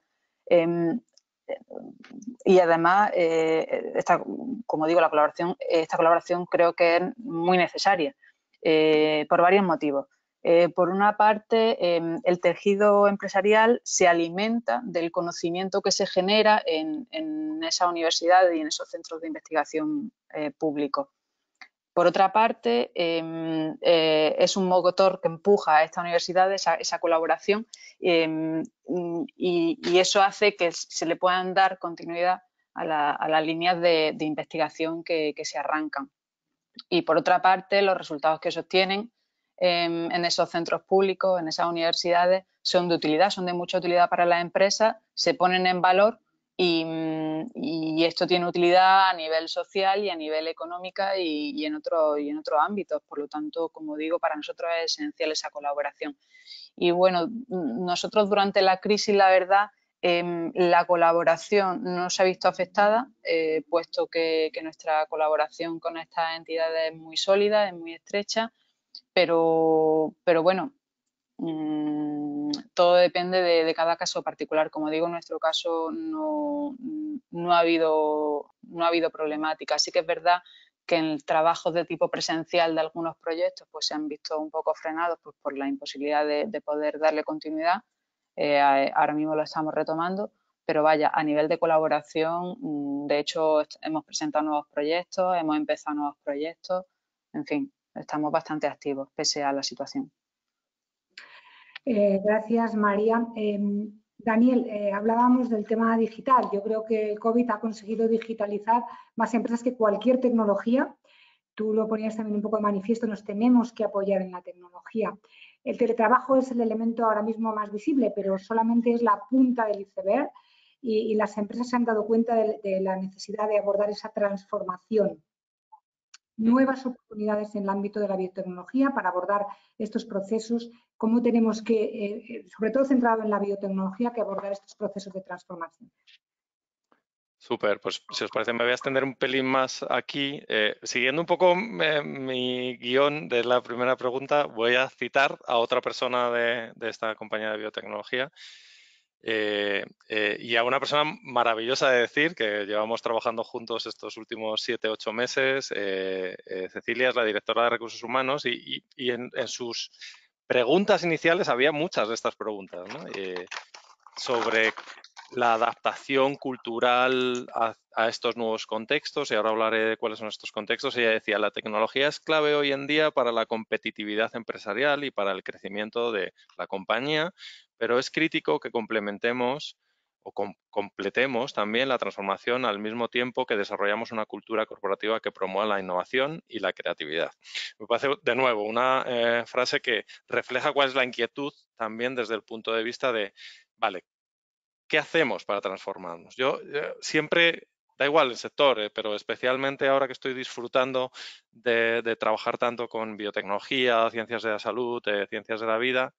Y además, como digo, esta colaboración creo que es muy necesaria por varios motivos. Por una parte, el tejido empresarial se alimenta del conocimiento que se genera en esa universidad y en esos centros de investigación públicos. Por otra parte, es un motor que empuja a esta universidad esa colaboración y eso hace que se le puedan dar continuidad a las líneas de investigación que se arrancan. Y por otra parte, los resultados que se obtienen en esos centros públicos, en esas universidades, son de utilidad, son de mucha utilidad para las empresas, se ponen en valor y esto tiene utilidad a nivel social y a nivel económico y en otros ámbitos. Por lo tanto, como digo, para nosotros es esencial esa colaboración. Y bueno, nosotros durante la crisis, la verdad, la colaboración no se ha visto afectada, puesto que nuestra colaboración con estas entidades es muy sólida, es muy estrecha, pero bueno, todo depende de cada caso particular. Como digo, en nuestro caso no ha habido problemática. Sí que es verdad que en trabajos de tipo presencial de algunos proyectos pues se han visto un poco frenados pues, por la imposibilidad de poder darle continuidad. Ahora mismo lo estamos retomando, pero vaya, a nivel de colaboración, de hecho hemos presentado nuevos proyectos, hemos empezado nuevos proyectos, en fin, estamos bastante activos pese a la situación. Gracias, María. Daniel, hablábamos del tema digital. Yo creo que el COVID ha conseguido digitalizar más empresas que cualquier tecnología. Tú lo ponías también un poco de manifiesto, nos tenemos que apoyar en la tecnología. El teletrabajo es el elemento ahora mismo más visible, pero solamente es la punta del iceberg y las empresas se han dado cuenta de la necesidad de abordar esa transformación. Nuevas oportunidades en el ámbito de la biotecnología para abordar estos procesos, cómo tenemos que, sobre todo centrado en la biotecnología, que abordar estos procesos de transformación. Súper, pues si os parece me voy a extender un pelín más aquí. Siguiendo un poco mi guión de la primera pregunta, voy a citar a otra persona de esta compañía de biotecnología y a una persona maravillosa de decir, que llevamos trabajando juntos estos últimos 7-8 meses. Cecilia es la directora de Recursos Humanos y en sus preguntas iniciales había muchas de estas preguntas, ¿no? Sobre la adaptación cultural a estos nuevos contextos, y ahora hablaré de cuáles son estos contextos. Ella decía, la tecnología es clave hoy en día para la competitividad empresarial y para el crecimiento de la compañía, pero es crítico que complementemos o completemos también la transformación al mismo tiempo que desarrollamos una cultura corporativa que promueva la innovación y la creatividad. Me parece, de nuevo, una frase que refleja cuál es la inquietud también desde el punto de vista de, vale, ¿qué hacemos para transformarnos? Yo siempre, da igual el sector, pero especialmente ahora que estoy disfrutando de trabajar tanto con biotecnología, ciencias de la salud, ciencias de la vida,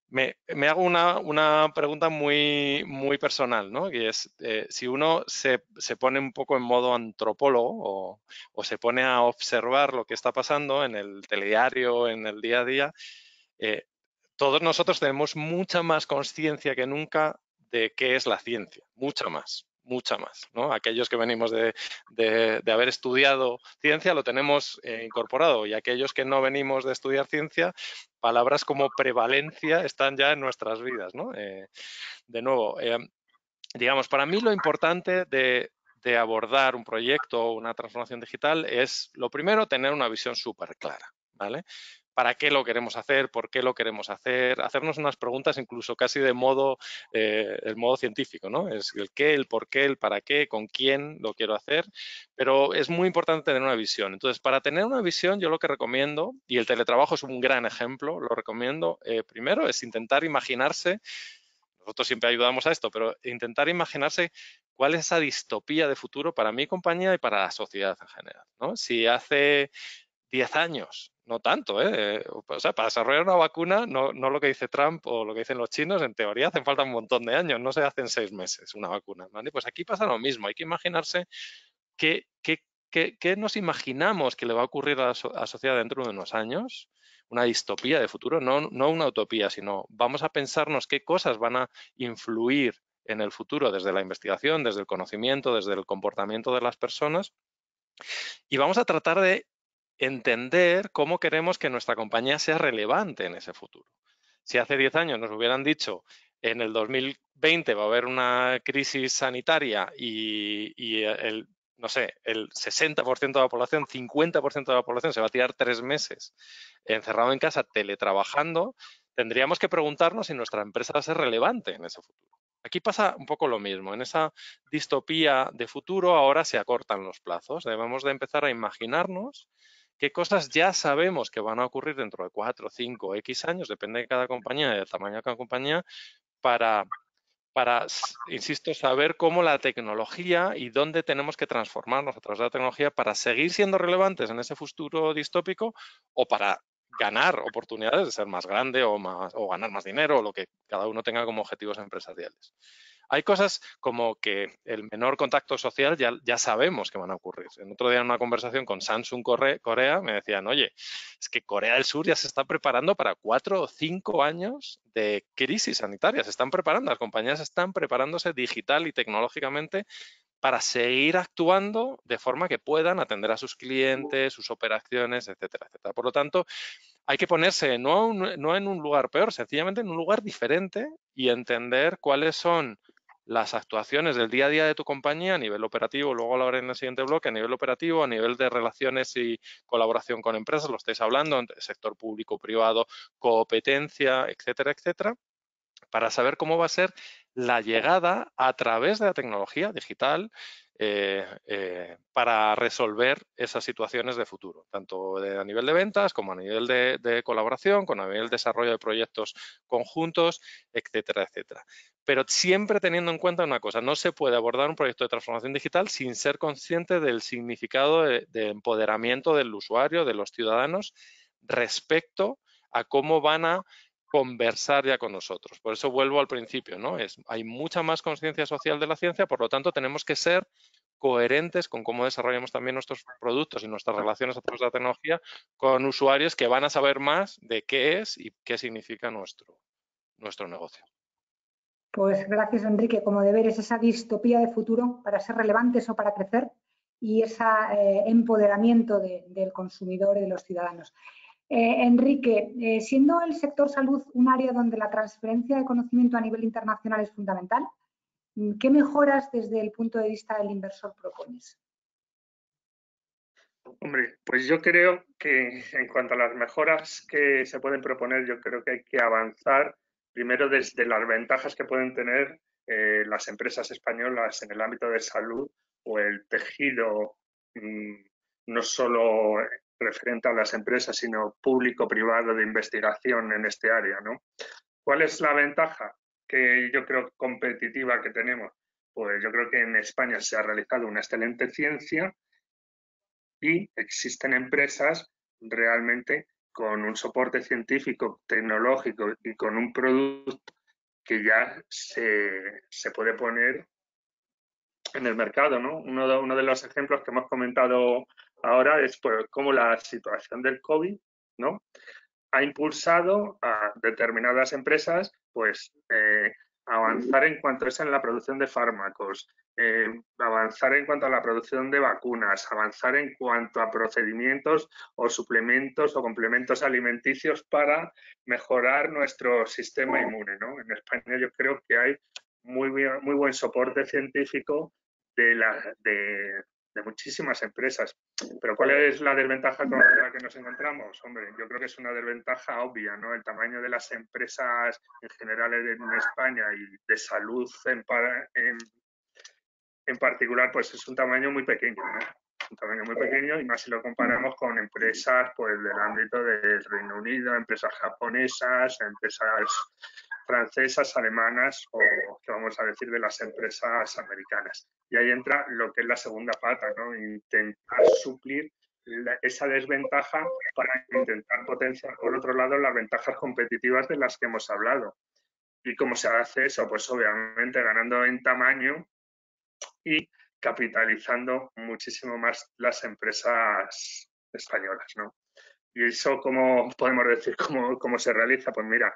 me hago una pregunta muy, muy personal, ¿no? Y es, si uno se pone un poco en modo antropólogo o se pone a observar lo que está pasando en el telediario, en el día a día, todos nosotros tenemos mucha más conciencia que nunca de qué es la ciencia, mucha más. mucha más, ¿no? Aquellos que venimos de haber estudiado ciencia lo tenemos incorporado, y aquellos que no venimos de estudiar ciencia, palabras como prevalencia están ya en nuestras vidas, ¿no? De nuevo, digamos, para mí lo importante de abordar un proyecto o una transformación digital es, lo primero, tener una visión súper clara, ¿vale? ¿Para qué lo queremos hacer? ¿Por qué lo queremos hacer? Hacernos unas preguntas incluso casi de modo, el modo científico, ¿no? Es el qué, el por qué, el para qué, con quién lo quiero hacer, pero es muy importante tener una visión. Entonces, para tener una visión, yo lo que recomiendo, y el teletrabajo es un gran ejemplo, lo recomiendo, primero es intentar imaginarse. Nosotros siempre ayudamos a esto, pero intentar imaginarse cuál es esa distopía de futuro para mi compañía y para la sociedad en general, ¿no? Si hace 10 años, no tanto, o sea, para desarrollar una vacuna, no lo que dice Trump o lo que dicen los chinos, en teoría hacen falta un montón de años, no se hace en 6 meses una vacuna, ¿vale? Pues aquí pasa lo mismo, hay que imaginarse qué nos imaginamos que le va a ocurrir a la sociedad dentro de unos años, una distopía de futuro, no una utopía, sino vamos a pensarnos qué cosas van a influir en el futuro desde la investigación, desde el conocimiento, desde el comportamiento de las personas, y vamos a tratar de entender cómo queremos que nuestra compañía sea relevante en ese futuro. Si hace 10 años nos hubieran dicho en el 2020 va a haber una crisis sanitaria y el 60% de la población, 50% de la población se va a tirar 3 meses encerrado en casa teletrabajando, tendríamos que preguntarnos si nuestra empresa va a ser relevante en ese futuro. Aquí pasa un poco lo mismo. En esa distopía de futuro ahora se acortan los plazos. Debemos de empezar a imaginarnos qué cosas ya sabemos que van a ocurrir dentro de 4, 5, X años, depende de cada compañía y del tamaño de cada compañía, para, insisto, saber cómo la tecnología y dónde tenemos que transformarnos a través de la tecnología para seguir siendo relevantes en ese futuro distópico o para ganar oportunidades de ser más grande o ganar más dinero, o lo que cada uno tenga como objetivos empresariales. Hay cosas como que el menor contacto social ya sabemos que van a ocurrir. El otro día en una conversación con Samsung Corea me decían, oye, es que Corea del Sur ya se está preparando para 4 o 5 años de crisis sanitaria. Se están preparando, las compañías están preparándose digital y tecnológicamente para seguir actuando de forma que puedan atender a sus clientes, sus operaciones, etcétera, etcétera. Por lo tanto, hay que ponerse no en un lugar peor, sencillamente en un lugar diferente y entender cuáles son las actuaciones del día a día de tu compañía a nivel operativo, luego lo haré en el siguiente bloque, a nivel operativo, a nivel de relaciones y colaboración con empresas, lo estáis hablando, entre sector público, privado, competencia, etcétera, etcétera, para saber cómo va a ser la llegada a través de la tecnología digital para resolver esas situaciones de futuro, tanto a nivel de ventas como a nivel de colaboración, como a nivel de desarrollo de proyectos conjuntos, etcétera, etcétera. Pero siempre teniendo en cuenta una cosa, no se puede abordar un proyecto de transformación digital sin ser consciente del significado de empoderamiento del usuario, de los ciudadanos, respecto a cómo van a conversar ya con nosotros. Por eso vuelvo al principio, ¿no? Hay mucha más conciencia social de la ciencia, por lo tanto tenemos que ser coherentes con cómo desarrollamos también nuestros productos y nuestras relaciones a través de la tecnología con usuarios que van a saber más de qué es y qué significa nuestro negocio. Pues gracias, Enrique. Como deberes, esa distopía de futuro para ser relevantes o para crecer y ese empoderamiento del consumidor y de los ciudadanos. Enrique, siendo el sector salud un área donde la transferencia de conocimiento a nivel internacional es fundamental, ¿qué mejoras desde el punto de vista del inversor propones? Hombre, pues yo creo que en cuanto a las mejoras que se pueden proponer, yo creo que hay que avanzar primero desde las ventajas que pueden tener las empresas españolas en el ámbito de salud o el tejido no solo referente a las empresas, sino público-privado de investigación en este área, ¿no? ¿Cuál es la ventaja que yo creo competitiva que tenemos? Pues yo creo que en España se ha realizado una excelente ciencia y existen empresas realmente con un soporte científico, tecnológico y con un producto que ya se puede poner en el mercado, ¿no? Uno de los ejemplos que hemos comentado ahora es pues, cómo la situación del COVID, ¿no?, ha impulsado a determinadas empresas pues, avanzar en cuanto es en la producción de fármacos, avanzar en cuanto a la producción de vacunas, avanzar en cuanto a procedimientos o suplementos o complementos alimenticios para mejorar nuestro sistema inmune, ¿no? En España yo creo que hay muy buen soporte científico de muchísimas empresas. Pero ¿cuál es la desventaja con la que nos encontramos? Hombre, yo creo que es una desventaja obvia, ¿no? El tamaño de las empresas en general en España y de salud en particular, pues es un tamaño muy pequeño, ¿no? Un tamaño muy pequeño, y más si lo comparamos con empresas pues del ámbito del Reino Unido, empresas japonesas, empresas francesas, alemanas o, que vamos a decir, de las empresas americanas. Y ahí entra lo que es la segunda pata, ¿no? Intentar suplir esa desventaja para intentar potenciar, por otro lado, las ventajas competitivas de las que hemos hablado. ¿Y cómo se hace eso? Pues obviamente ganando en tamaño y capitalizando muchísimo más las empresas españolas, ¿no? Y eso, ¿cómo podemos decir cómo se realiza? Pues mira,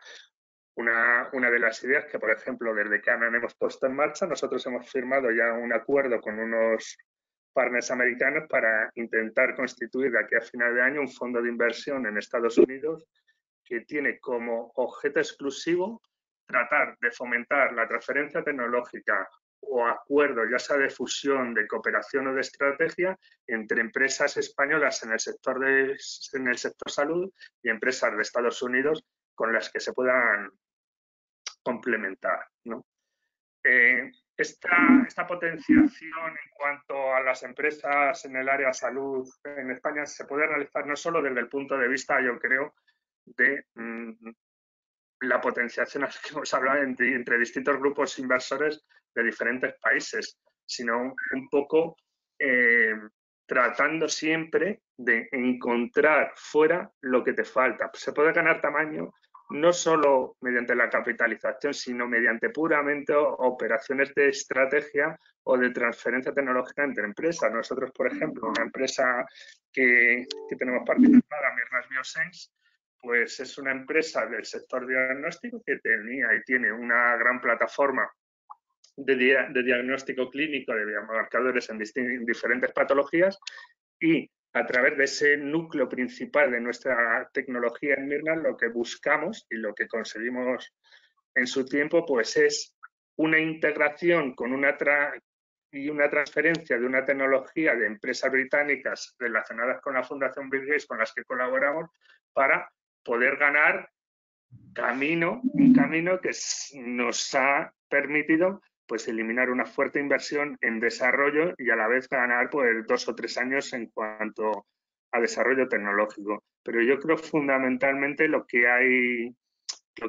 una de las ideas que, por ejemplo, desde Canon hemos puesto en marcha, nosotros hemos firmado ya un acuerdo con unos partners americanos para intentar constituir de aquí a final de año un fondo de inversión en Estados Unidos que tiene como objeto exclusivo tratar de fomentar la transferencia tecnológica o acuerdos, ya sea de fusión, de cooperación o de estrategia, entre empresas españolas en el sector salud y empresas de Estados Unidos con las que se puedan complementar, ¿no? Esta potenciación en cuanto a las empresas en el área salud en España se puede realizar no solo desde el punto de vista, yo creo, de la potenciación que hemos hablado entre distintos grupos inversores de diferentes países, sino un poco tratando siempre de encontrar fuera lo que te falta. Se puede ganar tamaño no solo mediante la capitalización, sino mediante puramente operaciones de estrategia o de transferencia tecnológica entre empresas. Nosotros, por ejemplo, una empresa que tenemos participada, Mirnas Biosense, pues es una empresa del sector diagnóstico que tenía y tiene una gran plataforma de diagnóstico clínico de biomarcadores en diferentes patologías, y a través de ese núcleo principal de nuestra tecnología en Mirnas, lo que buscamos y lo que conseguimos en su tiempo, pues es una integración con una transferencia de una tecnología de empresas británicas relacionadas con la Fundación Bill Gates, con las que colaboramos, para poder ganar un camino que nos ha permitido pues eliminar una fuerte inversión en desarrollo y a la vez ganar pues 2 o 3 años en cuanto a desarrollo tecnológico. Pero yo creo fundamentalmente lo que hay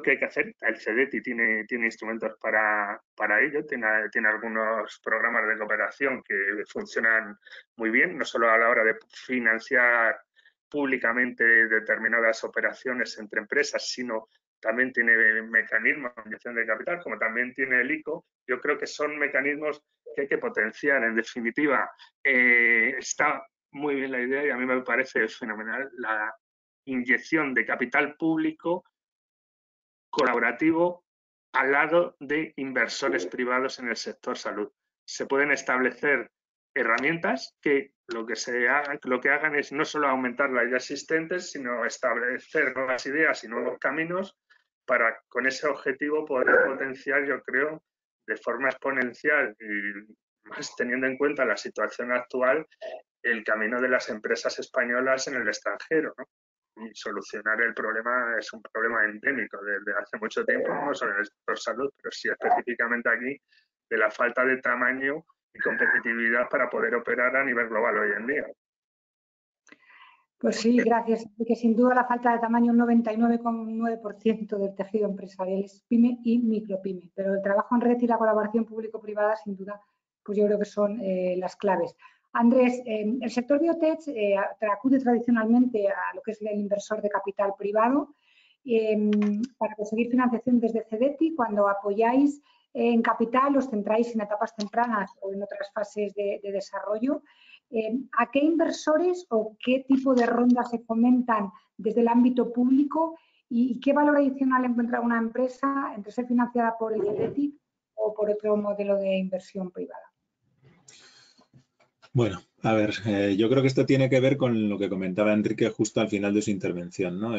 que hacer, el CEDETI tiene instrumentos para ello, tiene algunos programas de cooperación que funcionan muy bien, no solo a la hora de financiar públicamente determinadas operaciones entre empresas, sino también tiene mecanismos de inyección de capital, como también tiene el ICO. Yo creo que son mecanismos que hay que potenciar. En definitiva, está muy bien la idea y a mí me parece fenomenal la inyección de capital público colaborativo al lado de inversores privados en el sector salud. Se pueden establecer herramientas que lo que hagan es no solo aumentar las ya existentes, sino establecer nuevas ideas y nuevos caminos para, con ese objetivo, poder potenciar, yo creo, de forma exponencial y más teniendo en cuenta la situación actual, el camino de las empresas españolas en el extranjero, ¿no? Y solucionar el problema es un problema endémico desde hace mucho tiempo, no solo en el sector salud, pero sí específicamente aquí, de la falta de tamaño y competitividad para poder operar a nivel global hoy en día. Pues sí, gracias. Porque sin duda la falta de tamaño, un 99,9% del tejido empresarial es pyme y micropyme, pero el trabajo en red y la colaboración público-privada, sin duda, pues yo creo que son las claves. Andrés, el sector biotech acude tradicionalmente a lo que es el inversor de capital privado para conseguir financiación desde CEDETI. Cuando apoyáis en capital, os centráis en etapas tempranas o en otras fases de desarrollo. ¿A qué inversores o qué tipo de rondas se fomentan desde el ámbito público y qué valor adicional encuentra una empresa entre ser financiada por el CEDETI o por otro modelo de inversión privada? Bueno, a ver, yo creo que esto tiene que ver con lo que comentaba Enrique justo al final de su intervención, ¿no?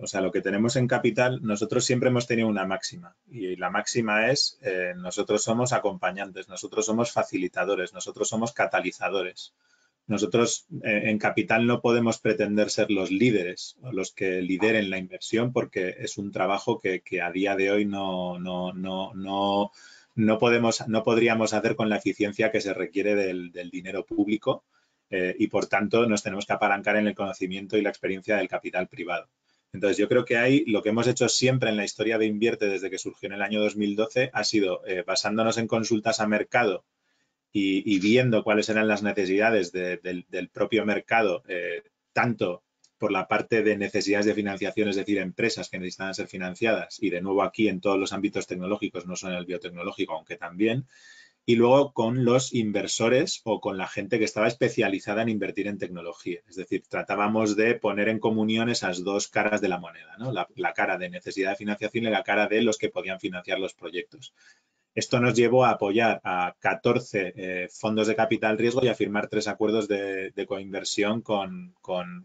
O sea, lo que tenemos en Capital, nosotros siempre hemos tenido una máxima y la máxima es nosotros somos acompañantes, nosotros somos facilitadores, nosotros somos catalizadores. Nosotros en Capital no podemos pretender ser los líderes o los que lideren la inversión porque es un trabajo que a día de hoy no podríamos hacer con la eficiencia que se requiere del dinero público y por tanto nos tenemos que apalancar en el conocimiento y la experiencia del capital privado. Entonces yo creo que ahí lo que hemos hecho siempre en la historia de Invierte desde que surgió en el año 2012 ha sido basándonos en consultas a mercado y viendo cuáles eran las necesidades del propio mercado, tanto por la parte de necesidades de financiación, es decir, empresas que necesitan ser financiadas, y de nuevo aquí en todos los ámbitos tecnológicos, no solo en el biotecnológico, aunque también, y luego con los inversores o con la gente que estaba especializada en invertir en tecnología. Es decir, tratábamos de poner en comunión esas dos caras de la moneda, ¿no? La cara de necesidad de financiación y la cara de los que podían financiar los proyectos. Esto nos llevó a apoyar a 14 fondos de capital riesgo y a firmar 3 acuerdos de coinversión con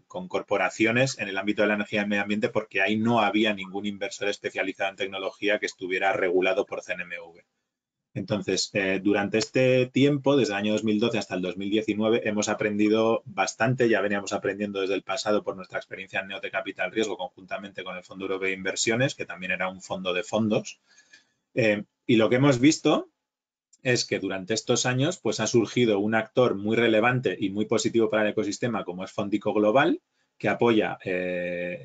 corporaciones en el ámbito de la energía y el medio ambiente, porque ahí no había ningún inversor especializado en tecnología que estuviera regulado por CNMV. Entonces, durante este tiempo, desde el año 2012 hasta el 2019, hemos aprendido bastante. Ya veníamos aprendiendo desde el pasado por nuestra experiencia en Neote Capital Riesgo, conjuntamente con el Fondo Europeo de Inversiones, que también era un fondo de fondos. Y lo que hemos visto es que durante estos años pues, ha surgido un actor muy relevante y muy positivo para el ecosistema como es Fondico Global, que apoya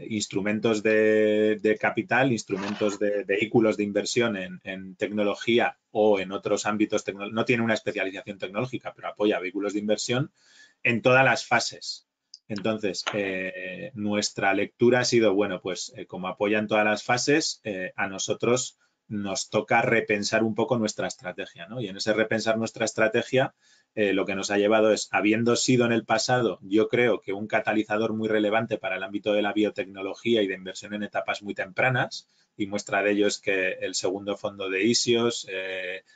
instrumentos de capital, instrumentos de vehículos de inversión en tecnología o en otros ámbitos tecnológicos. No tiene una especialización tecnológica, pero apoya vehículos de inversión en todas las fases. Entonces, nuestra lectura ha sido, bueno, pues como apoya en todas las fases, a nosotros nos toca repensar un poco nuestra estrategia, ¿no? Y en ese repensar nuestra estrategia, lo que nos ha llevado es, habiendo sido en el pasado, yo creo que un catalizador muy relevante para el ámbito de la biotecnología y de inversión en etapas muy tempranas, y muestra de ello es que el segundo fondo de Isios,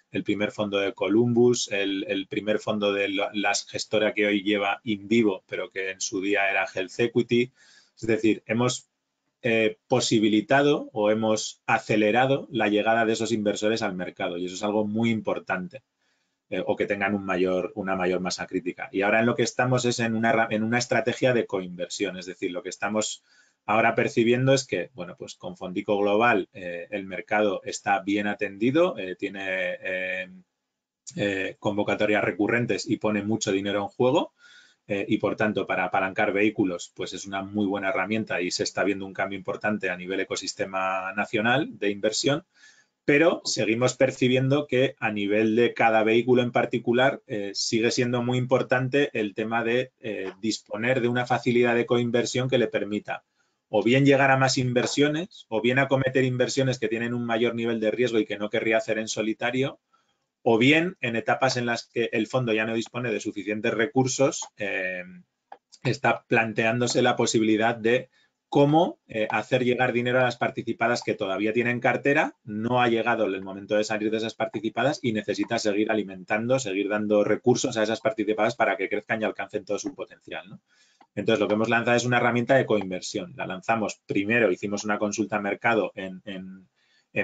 el primer fondo de Columbus, el primer fondo de la gestora que hoy lleva InVivo, pero que en su día era Health Equity. Es decir, hemos posibilitado o hemos acelerado la llegada de esos inversores al mercado y eso es algo muy importante o que tengan una mayor masa crítica. Y ahora en lo que estamos es en una estrategia de coinversión, es decir, lo que estamos ahora percibiendo es que, bueno, pues con Fondico Global el mercado está bien atendido, tiene convocatorias recurrentes y pone mucho dinero en juego. Y por tanto para apalancar vehículos pues es una muy buena herramienta y se está viendo un cambio importante a nivel ecosistema nacional de inversión, pero seguimos percibiendo que a nivel de cada vehículo en particular sigue siendo muy importante el tema de disponer de una facilidad de coinversión que le permita o bien llegar a más inversiones o bien acometer inversiones que tienen un mayor nivel de riesgo y que no querría hacer en solitario, o bien en etapas en las que el fondo ya no dispone de suficientes recursos, está planteándose la posibilidad de cómo hacer llegar dinero a las participadas que todavía tienen cartera, no ha llegado el momento de salir de esas participadas y necesita seguir alimentando, seguir dando recursos a esas participadas para que crezcan y alcancen todo su potencial, ¿no? Entonces, lo que hemos lanzado es una herramienta de coinversión. La lanzamos primero, hicimos una consulta a mercado en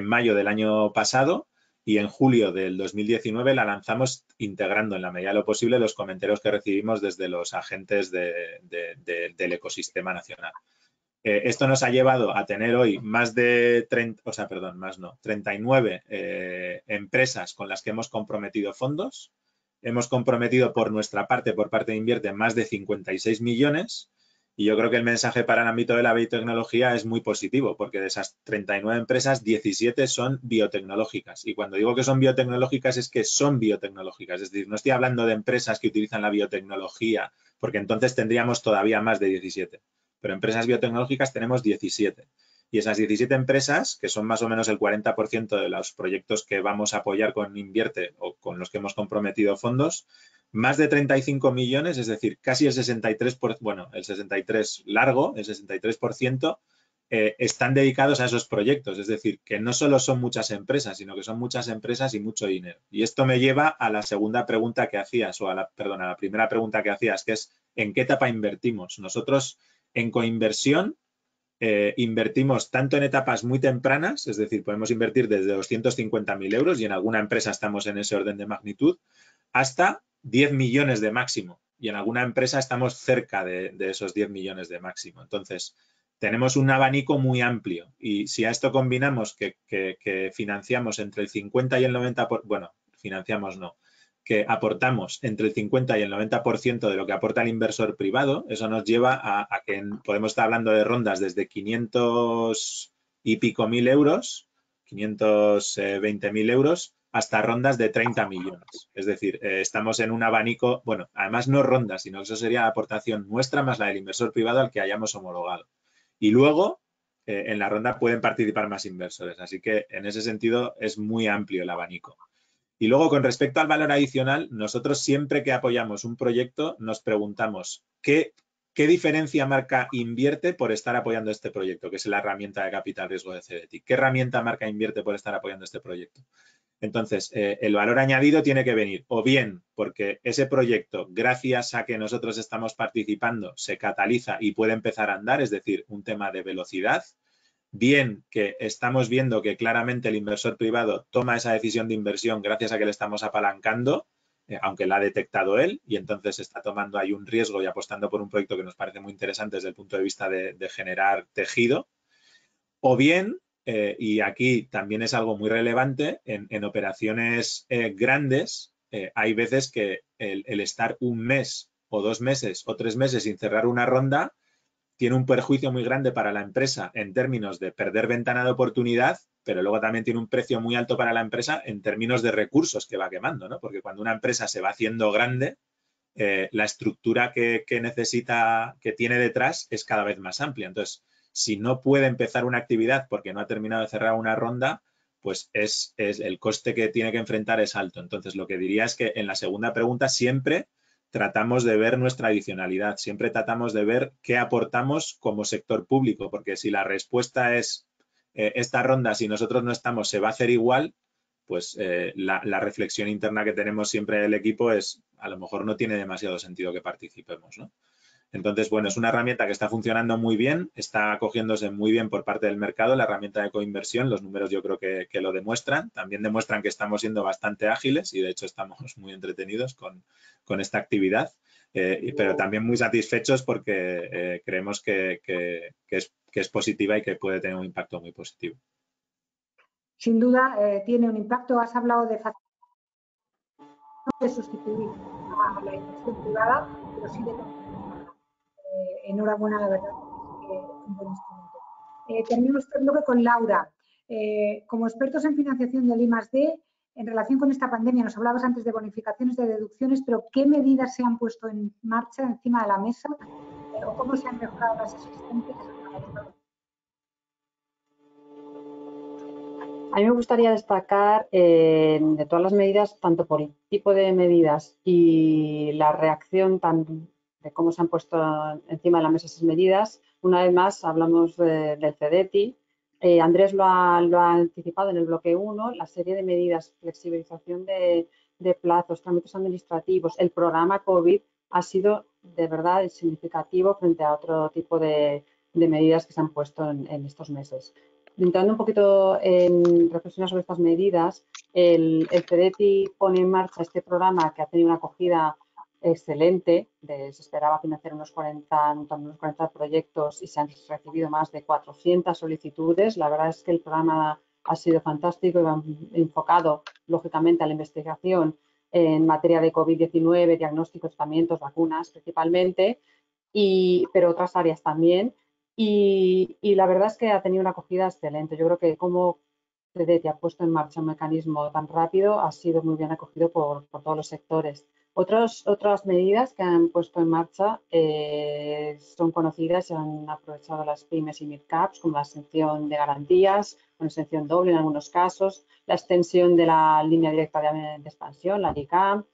mayo del año pasado, y en julio del 2019 la lanzamos integrando en la medida de lo posible los comentarios que recibimos desde los agentes del ecosistema nacional. Esto nos ha llevado a tener hoy más de 39 empresas con las que hemos comprometido fondos. Hemos comprometido por nuestra parte, por parte de Invierte, más de 56 millones. Y yo creo que el mensaje para el ámbito de la biotecnología es muy positivo, porque de esas 39 empresas, 17 son biotecnológicas. Y cuando digo que son biotecnológicas, es que son biotecnológicas. Es decir, no estoy hablando de empresas que utilizan la biotecnología, porque entonces tendríamos todavía más de 17. Pero empresas biotecnológicas tenemos 17. Y esas 17 empresas, que son más o menos el 40% de los proyectos que vamos a apoyar con Invierte o con los que hemos comprometido fondos, más de 35 millones, es decir, casi el 63%, bueno, el 63% largo, el 63%, están dedicados a esos proyectos. Es decir, que no solo son muchas empresas, sino que son muchas empresas y mucho dinero. Y esto me lleva a la segunda pregunta que hacías, o a la primera pregunta que hacías, que es ¿en qué etapa invertimos? Nosotros en coinversión invertimos tanto en etapas muy tempranas, es decir, podemos invertir desde 250.000 euros y en alguna empresa estamos en ese orden de magnitud, hasta 10 millones de máximo. Y en alguna empresa estamos cerca de esos 10 millones de máximo. Entonces, tenemos un abanico muy amplio. Y si a esto combinamos que financiamos entre el 50 y el 90%, bueno, financiamos no, que aportamos entre el 50 y el 90% de lo que aporta el inversor privado, eso nos lleva a que podemos estar hablando de rondas desde 500 y pico mil euros, 520.000 euros, hasta rondas de 30 millones. Es decir, estamos en un abanico, bueno, además no rondas, sino que eso sería la aportación nuestra más la del inversor privado al que hayamos homologado. Y luego, en la ronda pueden participar más inversores. Así que, en ese sentido, es muy amplio el abanico. Y luego, con respecto al valor adicional, nosotros siempre que apoyamos un proyecto nos preguntamos ¿qué diferencia marca invierte por estar apoyando este proyecto? Que es la herramienta de capital riesgo de CDTI. ¿Qué herramienta marca invierte por estar apoyando este proyecto? Entonces, el valor añadido tiene que venir o bien porque ese proyecto, gracias a que nosotros estamos participando, se cataliza y puede empezar a andar, es decir, un tema de velocidad, bien que estamos viendo que claramente el inversor privado toma esa decisión de inversión gracias a que le estamos apalancando, aunque la ha detectado él, y entonces está tomando ahí un riesgo y apostando por un proyecto que nos parece muy interesante desde el punto de vista de generar tejido, o bien, y aquí también es algo muy relevante, en operaciones grandes hay veces que el estar un mes o 2 meses o 3 meses sin cerrar una ronda tiene un perjuicio muy grande para la empresa en términos de perder ventana de oportunidad, pero luego también tiene un precio muy alto para la empresa en términos de recursos que va quemando, ¿no? Porque cuando una empresa se va haciendo grande, la estructura que necesita, que tiene detrás, es cada vez más amplia. Entonces, si no puede empezar una actividad porque no ha terminado de cerrar una ronda, pues es el coste que tiene que enfrentar es alto. Entonces, lo que diría es que en la segunda pregunta siempre tratamos de ver nuestra adicionalidad, siempre tratamos de ver qué aportamos como sector público, porque si la respuesta es esta ronda, si nosotros no estamos, se va a hacer igual, pues la reflexión interna que tenemos siempre del equipo es, a lo mejor no tiene demasiado sentido que participemos, ¿no? Entonces, bueno, es una herramienta que está funcionando muy bien, está acogiéndose muy bien por parte del mercado, la herramienta de coinversión, los números yo creo que lo demuestran, también demuestran que estamos siendo bastante ágiles y de hecho estamos muy entretenidos con esta actividad, pero también muy satisfechos porque creemos que es positiva y que puede tener un impacto muy positivo. Sin duda tiene un impacto. Has hablado de sustituir a la inversión privada, pero sí de enhorabuena, la verdad, que es un buen instrumento. Termino este bloque con Laura. Como expertos en financiación del I+D, en relación con esta pandemia, nos hablabas antes de bonificaciones, de deducciones, pero ¿qué medidas se han puesto en marcha encima de la mesa o cómo se han mejorado las existentes? A mí me gustaría destacar de todas las medidas, tanto por el tipo de medidas y la reacción de cómo se han puesto encima de la mesa esas medidas. Una vez más, hablamos del CDTI. Andrés lo ha anticipado en el bloque 1, la serie de medidas, flexibilización de plazos, trámites administrativos. El programa COVID ha sido de verdad significativo frente a otro tipo de medidas que se han puesto en estos meses. Entrando un poquito en reflexiones sobre estas medidas, el CDTI pone en marcha este programa que ha tenido una acogida excelente. Se esperaba financiar unos 40 proyectos y se han recibido más de 400 solicitudes. La verdad es que el programa ha sido fantástico y va enfocado, lógicamente, a la investigación en materia de COVID-19, diagnósticos, tratamientos, vacunas principalmente, pero otras áreas también. Y la verdad es que ha tenido una acogida excelente. Yo creo que como CDTI ha puesto en marcha un mecanismo tan rápido, ha sido muy bien acogido por todos los sectores. Otras medidas que han puesto en marcha son conocidas y han aprovechado las pymes y midcaps, como la exención de garantías, con exención doble en algunos casos, la extensión de la línea directa de expansión, la LICAM,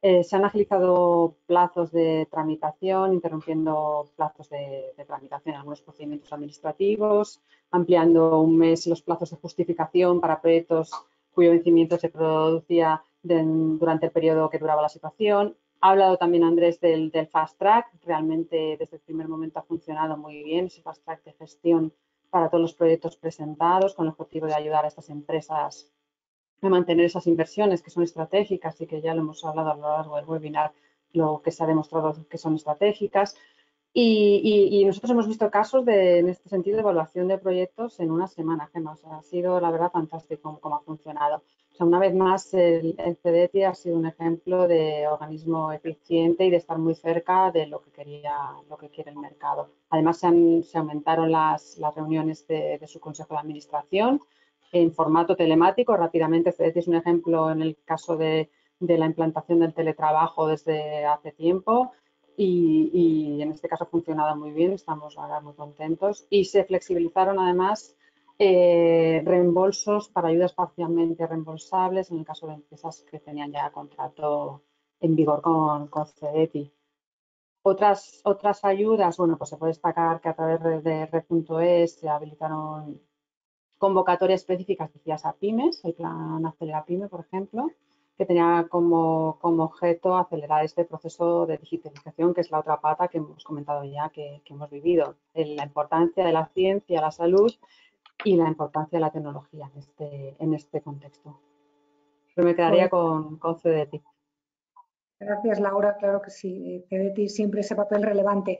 Se han agilizado plazos de tramitación, interrumpiendo plazos de tramitación en algunos procedimientos administrativos, ampliando un mes los plazos de justificación para proyectos cuyo vencimiento se producía durante el periodo que duraba la situación. Ha hablado también Andrés del Fast Track. Realmente desde el primer momento ha funcionado muy bien ese Fast Track de gestión para todos los proyectos presentados, con el objetivo de ayudar a estas empresas a mantener esas inversiones que son estratégicas y que ya lo hemos hablado a lo largo del webinar, lo que se ha demostrado que son estratégicas. Y nosotros hemos visto casos en este sentido de evaluación de proyectos en una semana, Gemma. O sea, ha sido la verdad fantástico cómo ha funcionado. O sea, una vez más, el CDTI ha sido un ejemplo de organismo eficiente y de estar muy cerca de lo que quiere el mercado. Además, se aumentaron las reuniones de su consejo de administración en formato telemático. Rápidamente, CDTI es un ejemplo en el caso de la implantación del teletrabajo desde hace tiempo. Y en este caso ha funcionado muy bien, estamos ahora muy contentos. Y se flexibilizaron además reembolsos para ayudas parcialmente reembolsables en el caso de empresas que tenían ya contrato en vigor con CDTI. Otras ayudas, bueno, pues se puede destacar que a través de R.es se habilitaron convocatorias específicas dirigidas a pymes, el plan Acelera Pyme, por ejemplo, que tenía como objeto acelerar este proceso de digitalización, que es la otra pata que hemos comentado ya, que hemos vivido, la importancia de la ciencia, la salud y la importancia de la tecnología en este contexto. Pero me quedaría con CDTI. Gracias, Laura. Claro que sí, CDTI siempre ese papel relevante.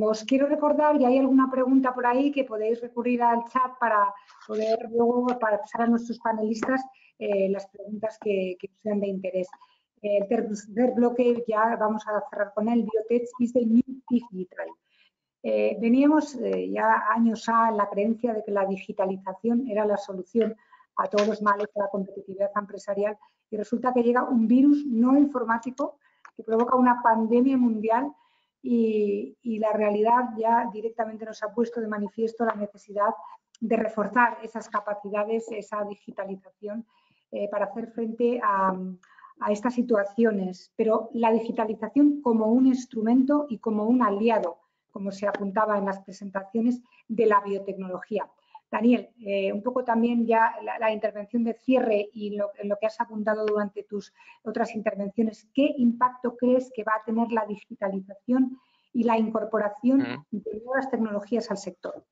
Os quiero recordar, y hay alguna pregunta por ahí, que podéis recurrir al chat para poder luego pasar a nuestros panelistas las preguntas que sean de interés. El tercer bloque ya vamos a cerrar con él. Biotech is the new digital. Veníamos ya años en la creencia de que la digitalización era la solución a todos los males de la competitividad empresarial, y resulta que llega un virus no informático que provoca una pandemia mundial y la realidad ya directamente nos ha puesto de manifiesto la necesidad de reforzar esas capacidades, esa digitalización para hacer frente a estas situaciones, pero la digitalización como un instrumento y como un aliado, como se apuntaba en las presentaciones, de la biotecnología. Daniel, un poco también ya la intervención de cierre y en lo que has apuntado durante tus otras intervenciones, ¿qué impacto crees que va a tener la digitalización y la incorporación de nuevas tecnologías al sector?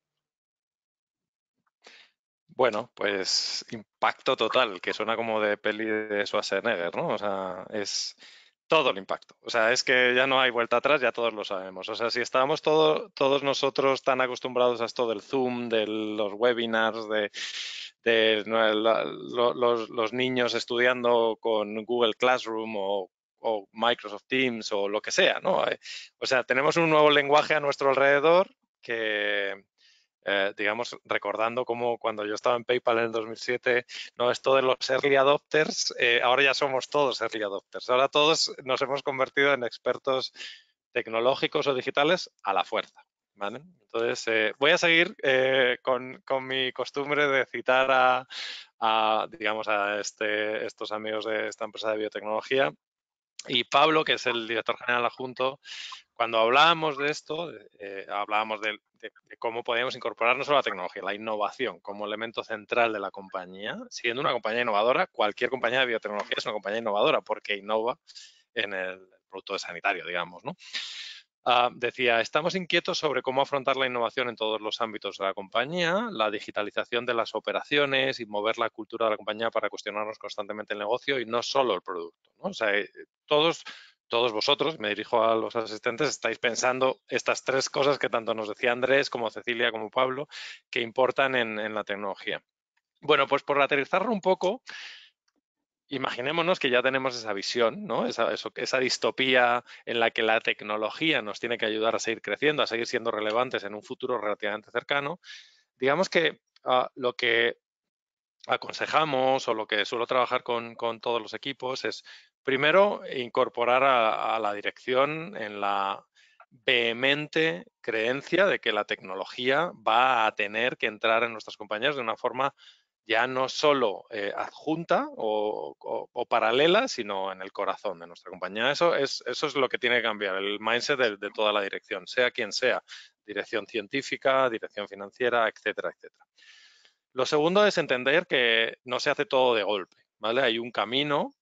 Bueno, pues impacto total, que suena como de peli de Schwarzenegger, ¿no? O sea, es todo el impacto. O sea, es que ya no hay vuelta atrás, ya todos lo sabemos. O sea, si estábamos todos nosotros tan acostumbrados a esto del Zoom, de los webinars, de los niños estudiando con Google Classroom o Microsoft Teams o lo que sea, ¿no? O sea, tenemos un nuevo lenguaje a nuestro alrededor que... digamos, recordando como cuando yo estaba en PayPal en el 2007, no, esto de los early adopters, ahora ya somos todos early adopters. Ahora todos nos hemos convertido en expertos tecnológicos o digitales a la fuerza. ¿Vale? Entonces, voy a seguir con mi costumbre de citar digamos, a estos amigos de esta empresa de biotecnología. Y Pablo, que es el director general adjunto, cuando hablábamos de esto, hablábamos de cómo podíamos incorporar no solo la tecnología, la innovación como elemento central de la compañía. Siendo una compañía innovadora, cualquier compañía de biotecnología es una compañía innovadora porque innova en el producto sanitario, digamos, ¿no? Decía, estamos inquietos sobre cómo afrontar la innovación en todos los ámbitos de la compañía, la digitalización de las operaciones y mover la cultura de la compañía para cuestionarnos constantemente el negocio y no solo el producto, ¿no? O sea, todos vosotros, me dirijo a los asistentes, estáis pensando estas tres cosas que tanto nos decía Andrés como Cecilia como Pablo, que importan en la tecnología. Bueno, pues por aterrizarlo un poco, imaginémonos que ya tenemos esa visión, ¿no? Esa distopía en la que la tecnología nos tiene que ayudar a seguir creciendo, a seguir siendo relevantes en un futuro relativamente cercano. Digamos que lo que aconsejamos o lo que suelo trabajar con todos los equipos es, primero, incorporar a la dirección en la vehemente creencia de que la tecnología va a tener que entrar en nuestras compañías de una forma ya no solo adjunta o paralela, sino en el corazón de nuestra compañía. Eso es lo que tiene que cambiar, el mindset de toda la dirección, sea quien sea, dirección científica, dirección financiera, etcétera, etcétera. Lo segundo es entender que no se hace todo de golpe, ¿vale? Hay un camino,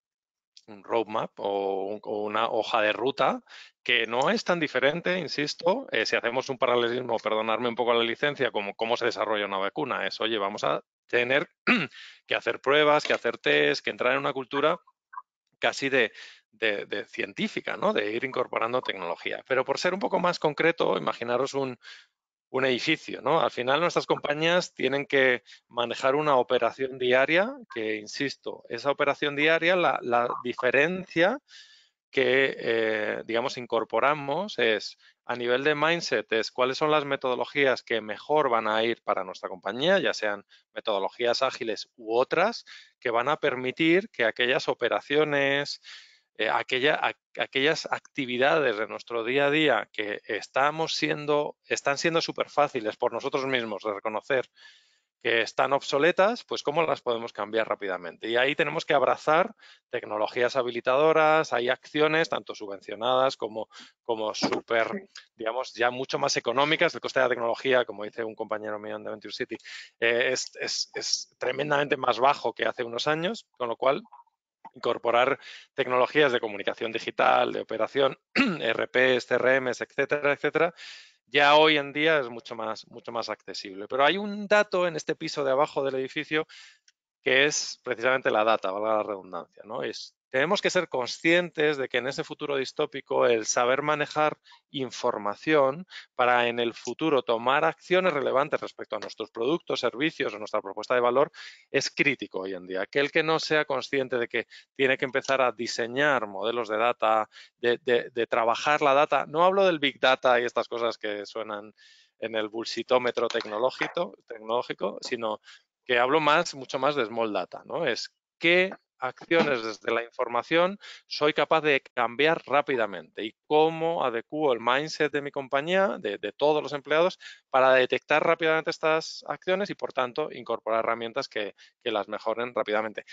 un roadmap o una hoja de ruta que no es tan diferente, insisto, si hacemos un paralelismo, perdonadme un poco la licencia, como cómo se desarrolla una vacuna, es, oye, vamos a tener que hacer pruebas, que hacer test, que entrar en una cultura casi de científica, ¿no? De ir incorporando tecnología. Pero por ser un poco más concreto, imaginaros un edificio, ¿no? Al final nuestras compañías tienen que manejar una operación diaria que, insisto, esa operación diaria, la diferencia que, digamos, incorporamos es a nivel de mindset, es cuáles son las metodologías que mejor van a ir para nuestra compañía, ya sean metodologías ágiles u otras, que van a permitir que aquellas operaciones, aquellas actividades de nuestro día a día que están siendo súper fáciles por nosotros mismos de reconocer que están obsoletas, pues cómo las podemos cambiar rápidamente. Y ahí tenemos que abrazar tecnologías habilitadoras, hay acciones tanto subvencionadas como súper, digamos, ya mucho más económicas. El coste de la tecnología, como dice un compañero mío de Venture City, es tremendamente más bajo que hace unos años, con lo cual incorporar tecnologías de comunicación digital, de operación, ERPs, CRMs, etcétera, etcétera, ya hoy en día es mucho más accesible. Pero hay un dato en este piso de abajo del edificio que es precisamente la data, valga la redundancia, ¿no? Tenemos que ser conscientes de que en ese futuro distópico el saber manejar información para en el futuro tomar acciones relevantes respecto a nuestros productos, servicios o nuestra propuesta de valor es crítico hoy en día. Aquel que no sea consciente de que tiene que empezar a diseñar modelos de data, de trabajar la data, no hablo del Big Data y estas cosas que suenan en el bullshitómetro tecnológico, sino que hablo mucho más de small data, ¿no? Es qué acciones desde la información soy capaz de cambiar rápidamente y cómo adecuo el mindset de mi compañía, de todos los empleados, para detectar rápidamente estas acciones y, por tanto, incorporar herramientas que las mejoren rápidamente.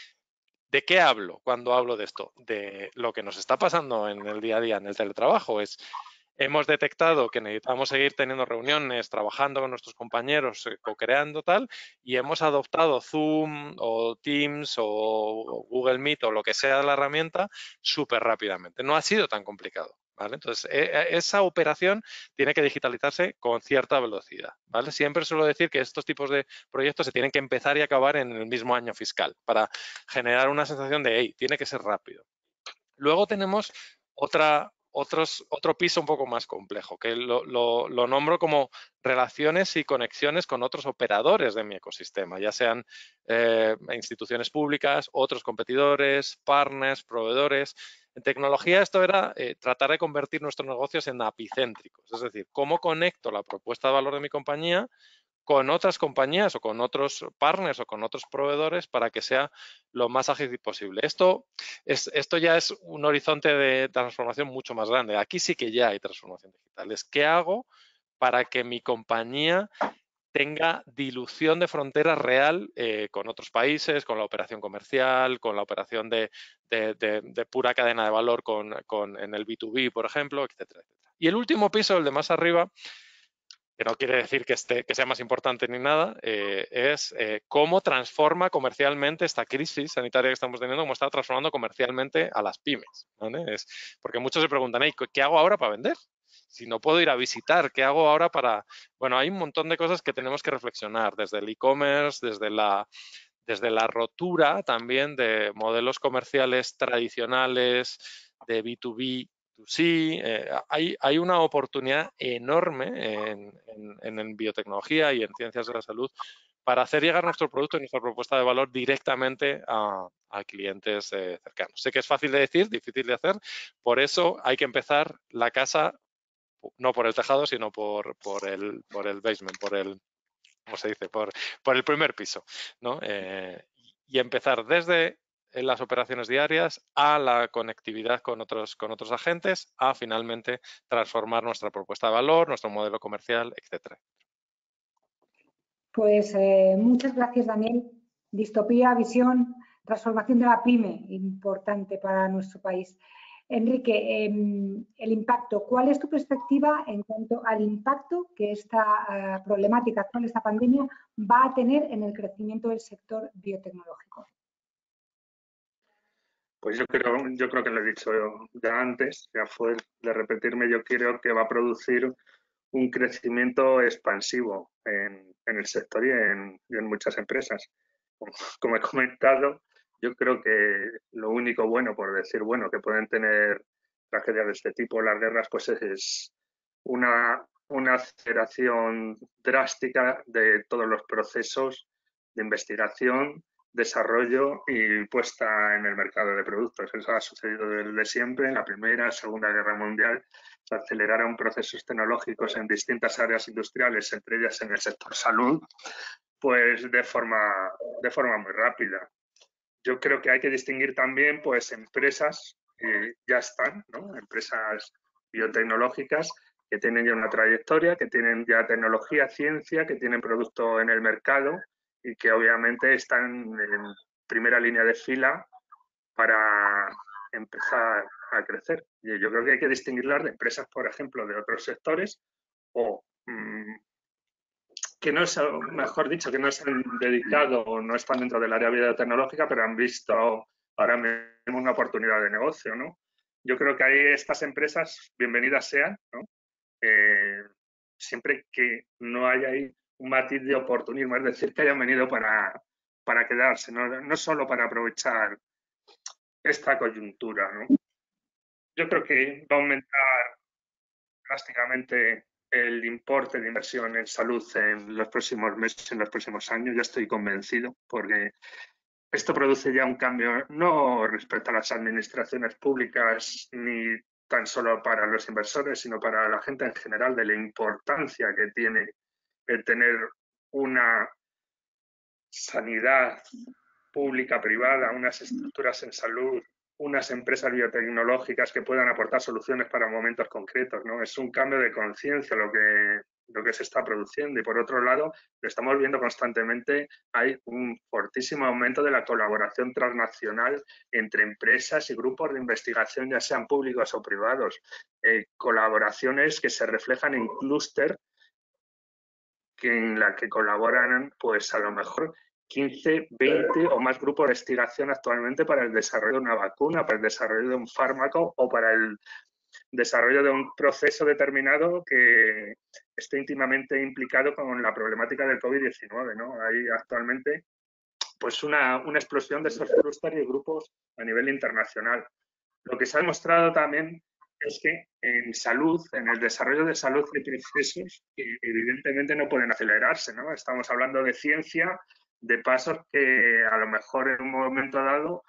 ¿De qué hablo cuando hablo de esto? De lo que nos está pasando en el día a día en el teletrabajo. Hemos detectado que necesitamos seguir teniendo reuniones, trabajando con nuestros compañeros, co-creando tal, y hemos adoptado Zoom o Teams o Google Meet o lo que sea la herramienta súper rápidamente. No ha sido tan complicado, ¿vale? Entonces, esa operación tiene que digitalizarse con cierta velocidad, ¿vale? Siempre suelo decir que estos tipos de proyectos se tienen que empezar y acabar en el mismo año fiscal para generar una sensación de, hey, tiene que ser rápido. Luego tenemos otro piso un poco más complejo, que lo nombro como relaciones y conexiones con otros operadores de mi ecosistema, ya sean instituciones públicas, otros competidores, partners, proveedores. En tecnología esto era tratar de convertir nuestros negocios en apicéntricos, es decir, cómo conecto la propuesta de valor de mi compañía con otras compañías o con otros partners o con otros proveedores para que sea lo más ágil posible. Esto ya es un horizonte de transformación mucho más grande. Aquí sí que ya hay transformación digital. ¿Qué hago para que mi compañía tenga dilución de frontera real con otros países, con la operación comercial, con la operación de pura cadena de valor en el B2B, por ejemplo, etcétera, etcétera? Y el último piso, el de más arriba, que no quiere decir que sea más importante ni nada, es cómo transforma comercialmente esta crisis sanitaria que estamos teniendo, cómo está transformando comercialmente a las pymes, ¿vale? Porque muchos se preguntan, ¿qué hago ahora para vender? Si no puedo ir a visitar, ¿qué hago ahora para...? Bueno, hay un montón de cosas que tenemos que reflexionar, desde el e-commerce, desde la rotura también de modelos comerciales tradicionales, de B2B, sí, hay una oportunidad enorme en biotecnología y en ciencias de la salud para hacer llegar nuestro producto y nuestra propuesta de valor directamente a clientes cercanos. Sé que es fácil de decir, difícil de hacer, por eso hay que empezar la casa no por el tejado, sino por el basement, ¿cómo se dice? Por el primer piso, ¿no? Y empezar desde las operaciones diarias a la conectividad con otros agentes, a finalmente transformar nuestra propuesta de valor, nuestro modelo comercial, etcétera. Pues muchas gracias, Daniel. Distopía, visión, transformación de la PYME, importante para nuestro país. Enrique, el impacto, ¿cuál es tu perspectiva en cuanto al impacto que esta problemática actual, esta pandemia, va a tener en el crecimiento del sector biotecnológico? Pues yo creo que lo he dicho ya antes, ya fue de repetirme, yo creo que va a producir un crecimiento expansivo en el sector y en muchas empresas. Como he comentado, yo creo que lo único bueno, por decir bueno, que pueden tener tragedias de este tipo, las guerras, pues es una aceleración drástica de todos los procesos de investigación, desarrollo y puesta en el mercado de productos. Eso ha sucedido desde siempre. En la Primera, Segunda Guerra Mundial se aceleraron procesos tecnológicos en distintas áreas industriales, entre ellas en el sector salud, pues de forma muy rápida. Yo creo que hay que distinguir también pues empresas que ya están, ¿no? Empresas biotecnológicas que tienen ya una trayectoria, que tienen ya tecnología, ciencia, que tienen producto en el mercado y que obviamente están en primera línea de fila para empezar a crecer. Y yo creo que hay que distinguirlas de empresas, por ejemplo, de otros sectores o que no es, mejor dicho, que no se han dedicado o no están dentro del área biotecnológica, pero han visto ahora mismo una oportunidad de negocio, ¿no? Yo creo que ahí estas empresas, bienvenidas sean, ¿no? Siempre que no haya ahí un matiz de oportunismo, es decir, que hayan venido para quedarse, no solo para aprovechar esta coyuntura, ¿no? Yo creo que va a aumentar drásticamente el importe de inversión en salud en los próximos meses, en los próximos años, ya estoy convencido, porque esto produce ya un cambio no respecto a las administraciones públicas ni tan solo para los inversores, sino para la gente en general, de la importancia que tiene el tener una sanidad pública, privada, unas estructuras en salud, unas empresas biotecnológicas que puedan aportar soluciones para momentos concretos, ¿no? Es un cambio de conciencia lo que se está produciendo y, por otro lado, lo estamos viendo constantemente, hay un fortísimo aumento de la colaboración transnacional entre empresas y grupos de investigación, ya sean públicos o privados, colaboraciones que se reflejan en clúster en la que colaboran, pues a lo mejor 15, 20 o más grupos de investigación actualmente para el desarrollo de una vacuna, para el desarrollo de un fármaco o para el desarrollo de un proceso determinado que esté íntimamente implicado con la problemática del COVID-19, ¿no? Hay actualmente pues una explosión de esos clústeres y grupos a nivel internacional. Lo que se ha demostrado también es que en salud, en el desarrollo de salud, hay procesos que evidentemente no pueden acelerarse, ¿no? Estamos hablando de ciencia, de pasos que a lo mejor en un momento dado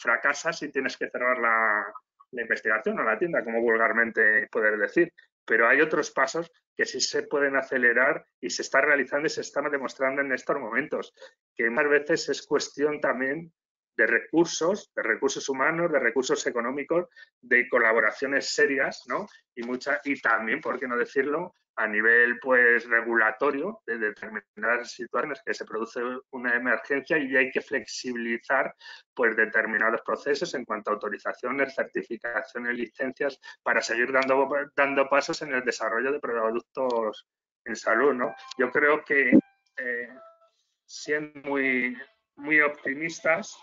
fracasas y tienes que cerrar la investigación o la tienda, como vulgarmente poder decir. Pero hay otros pasos que sí se pueden acelerar y se están realizando y se están demostrando en estos momentos, que muchas veces es cuestión también de recursos humanos, de recursos económicos, de colaboraciones serias, ¿no? Y también, por qué no decirlo, a nivel pues regulatorio de determinadas situaciones que se produce una emergencia y hay que flexibilizar pues determinados procesos en cuanto a autorizaciones, certificaciones, licencias, para seguir dando pasos en el desarrollo de productos en salud, ¿no? Yo creo que siendo muy optimistas,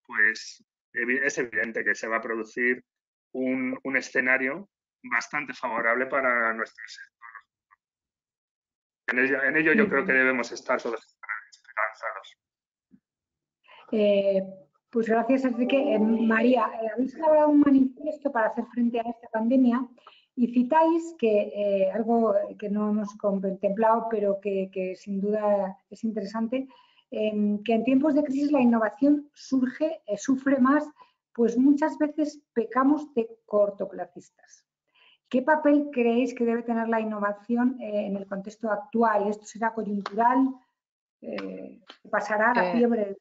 pues es evidente que se va a producir un escenario bastante favorable para nuestro sector. En ello yo creo que debemos estar todos esperanzados. Pues gracias, Enrique. María, habéis elaborado un manifiesto para hacer frente a esta pandemia y citáis que algo que no hemos contemplado, pero que sin duda es interesante, que en tiempos de crisis la innovación sufre más, pues muchas veces pecamos de cortoplacistas. ¿Qué papel creéis que debe tener la innovación en el contexto actual? ¿Esto será coyuntural? ¿Pasará la fiebre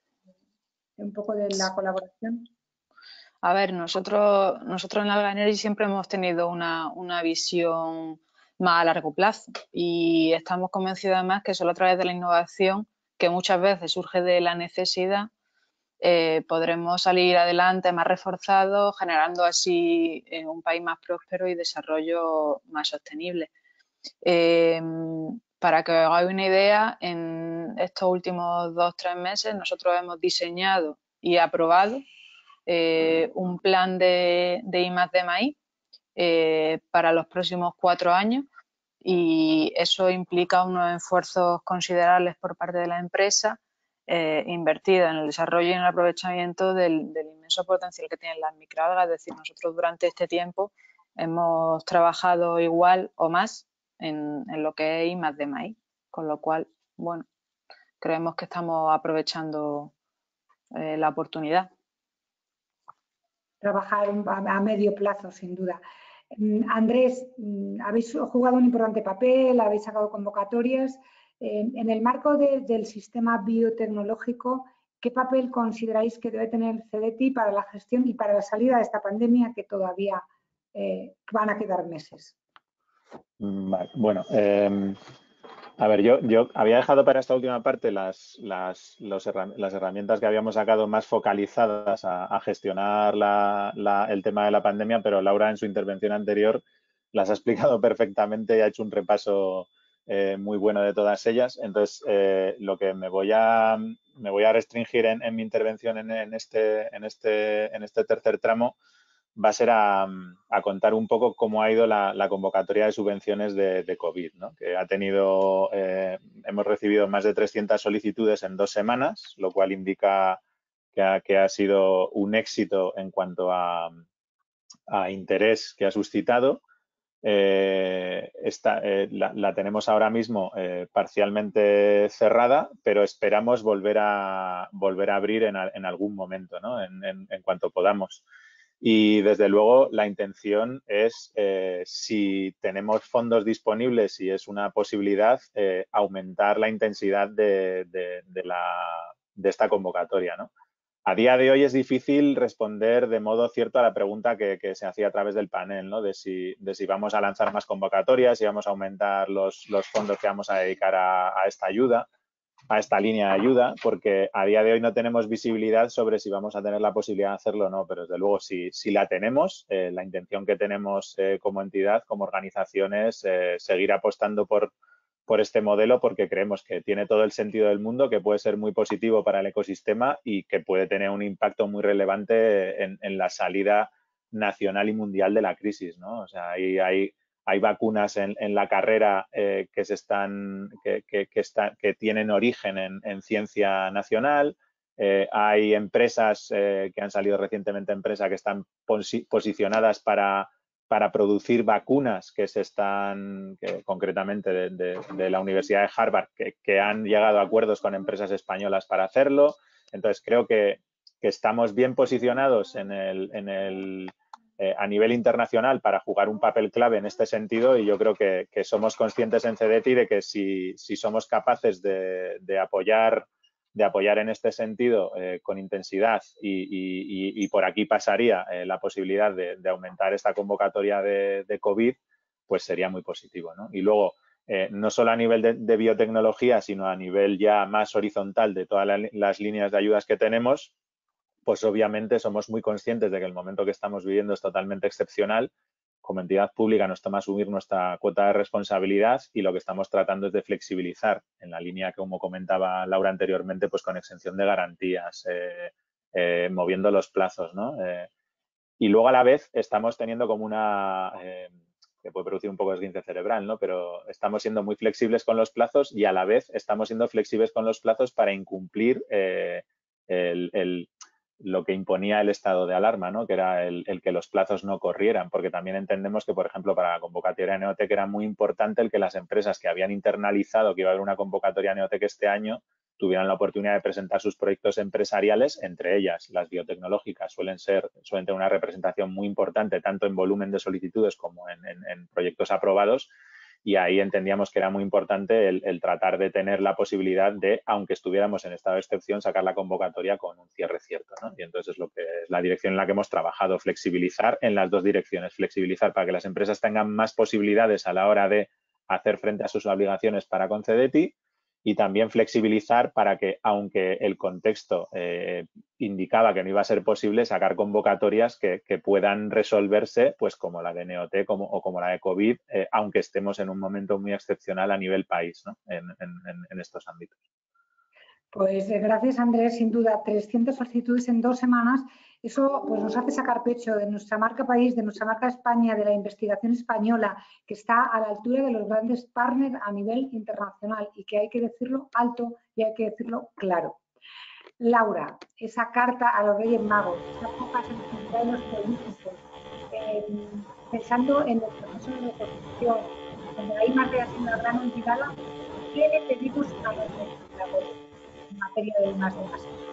un poco de la colaboración? A ver, nosotros en Alga Energy siempre hemos tenido una visión más a largo plazo y estamos convencidos además que solo a través de la innovación que muchas veces surge de la necesidad, podremos salir adelante más reforzados, generando así un país más próspero y desarrollo más sostenible. Para que os hagáis una idea, en estos últimos 2 o 3 meses nosotros hemos diseñado y aprobado un plan de I+D+I para los próximos 4 años, y eso implica unos esfuerzos considerables por parte de la empresa invertida en el desarrollo y en el aprovechamiento del inmenso potencial que tienen las microalgas. Es decir, nosotros durante este tiempo hemos trabajado igual o más en lo que es I+D+I, con lo cual, bueno, creemos que estamos aprovechando la oportunidad. Trabajar a medio plazo, sin duda. Andrés, habéis jugado un importante papel, habéis sacado convocatorias. En el marco del sistema biotecnológico, ¿qué papel consideráis que debe tener CDTI para la gestión y para la salida de esta pandemia, que todavía van a quedar meses? Vale, bueno, a ver, yo había dejado para esta última parte las herramientas que habíamos sacado más focalizadas a gestionar el tema de la pandemia, pero Laura en su intervención anterior las ha explicado perfectamente y ha hecho un repaso muy bueno de todas ellas. Entonces, lo que me voy a restringir en mi intervención en este tercer tramo va a ser a contar un poco cómo ha ido la convocatoria de subvenciones de COVID, ¿no? Que ha tenido, hemos recibido más de 300 solicitudes en 2 semanas, lo cual indica que ha sido un éxito en cuanto a interés que ha suscitado. La tenemos ahora mismo parcialmente cerrada, pero esperamos volver a abrir en algún momento, ¿no? En cuanto podamos. Y desde luego la intención es, si tenemos fondos disponibles y es una posibilidad, aumentar la intensidad de esta convocatoria, ¿no? A día de hoy es difícil responder de modo cierto a la pregunta que se hacía a través del panel, ¿no? De si vamos a lanzar más convocatorias, si vamos a aumentar los fondos que vamos a dedicar a esta ayuda, a esta línea de ayuda, porque a día de hoy no tenemos visibilidad sobre si vamos a tener la posibilidad de hacerlo o no, pero desde luego si la tenemos, la intención que tenemos como entidad, como organización, es seguir apostando por este modelo, porque creemos que tiene todo el sentido del mundo, que puede ser muy positivo para el ecosistema y que puede tener un impacto muy relevante en la salida nacional y mundial de la crisis, ¿no? O sea, hay vacunas en la carrera que tienen origen en ciencia nacional. Hay empresas que han salido recientemente, que están posicionadas para producir vacunas concretamente de la Universidad de Harvard, que han llegado a acuerdos con empresas españolas para hacerlo. Entonces, creo que estamos bien posicionados a nivel internacional para jugar un papel clave en este sentido, y yo creo que somos conscientes en CDTI de que si somos capaces de apoyar en este sentido con intensidad, y por aquí pasaría la posibilidad de aumentar esta convocatoria de COVID, pues sería muy positivo, ¿no? Y luego, no solo a nivel de biotecnología, sino a nivel ya más horizontal de todas las líneas de ayudas que tenemos, pues obviamente somos muy conscientes de que el momento que estamos viviendo es totalmente excepcional. Como entidad pública nos toma asumir nuestra cuota de responsabilidad, y lo que estamos tratando es de flexibilizar en la línea, como comentaba Laura anteriormente, pues con exención de garantías, moviendo los plazos, ¿no? Y luego a la vez estamos teniendo como que puede producir un poco de esguince cerebral, ¿no? Pero estamos siendo muy flexibles con los plazos, y a la vez estamos siendo flexibles con los plazos para incumplir lo que imponía el estado de alarma, ¿no? Que era el que los plazos no corrieran, porque también entendemos que, por ejemplo, para la convocatoria de Neotec era muy importante el que las empresas que habían internalizado que iba a haber una convocatoria Neotec este año tuvieran la oportunidad de presentar sus proyectos empresariales, entre ellas las biotecnológicas suelen tener una representación muy importante tanto en volumen de solicitudes como en proyectos aprobados. Y ahí entendíamos que era muy importante el tratar de tener la posibilidad de, aunque estuviéramos en estado de excepción, sacar la convocatoria con un cierre cierto, ¿no? Y entonces es la dirección en la que hemos trabajado, flexibilizar en las dos direcciones, flexibilizar para que las empresas tengan más posibilidades a la hora de hacer frente a sus obligaciones para con CDTI, y también flexibilizar para que, aunque el contexto indicaba que no iba a ser posible, sacar convocatorias que puedan resolverse, pues como la de NEOT o como la de COVID, aunque estemos en un momento muy excepcional a nivel país, ¿no? en estos ámbitos. Pues gracias, Andrés. Sin duda, 300 solicitudes en 2 semanas. Eso pues, nos hace sacar pecho de nuestra marca país, de nuestra marca España, de la investigación española, que está a la altura de los grandes partners a nivel internacional y que hay que decirlo alto y hay que decirlo claro. Laura, esa carta a los Reyes Magos, esa poca sensibilidad de los políticos, pensando en el proceso de reconstrucción, donde la I+D ha sido una gran olvidada, ¿qué le pedimos a los legisladores en materia de I+D+I?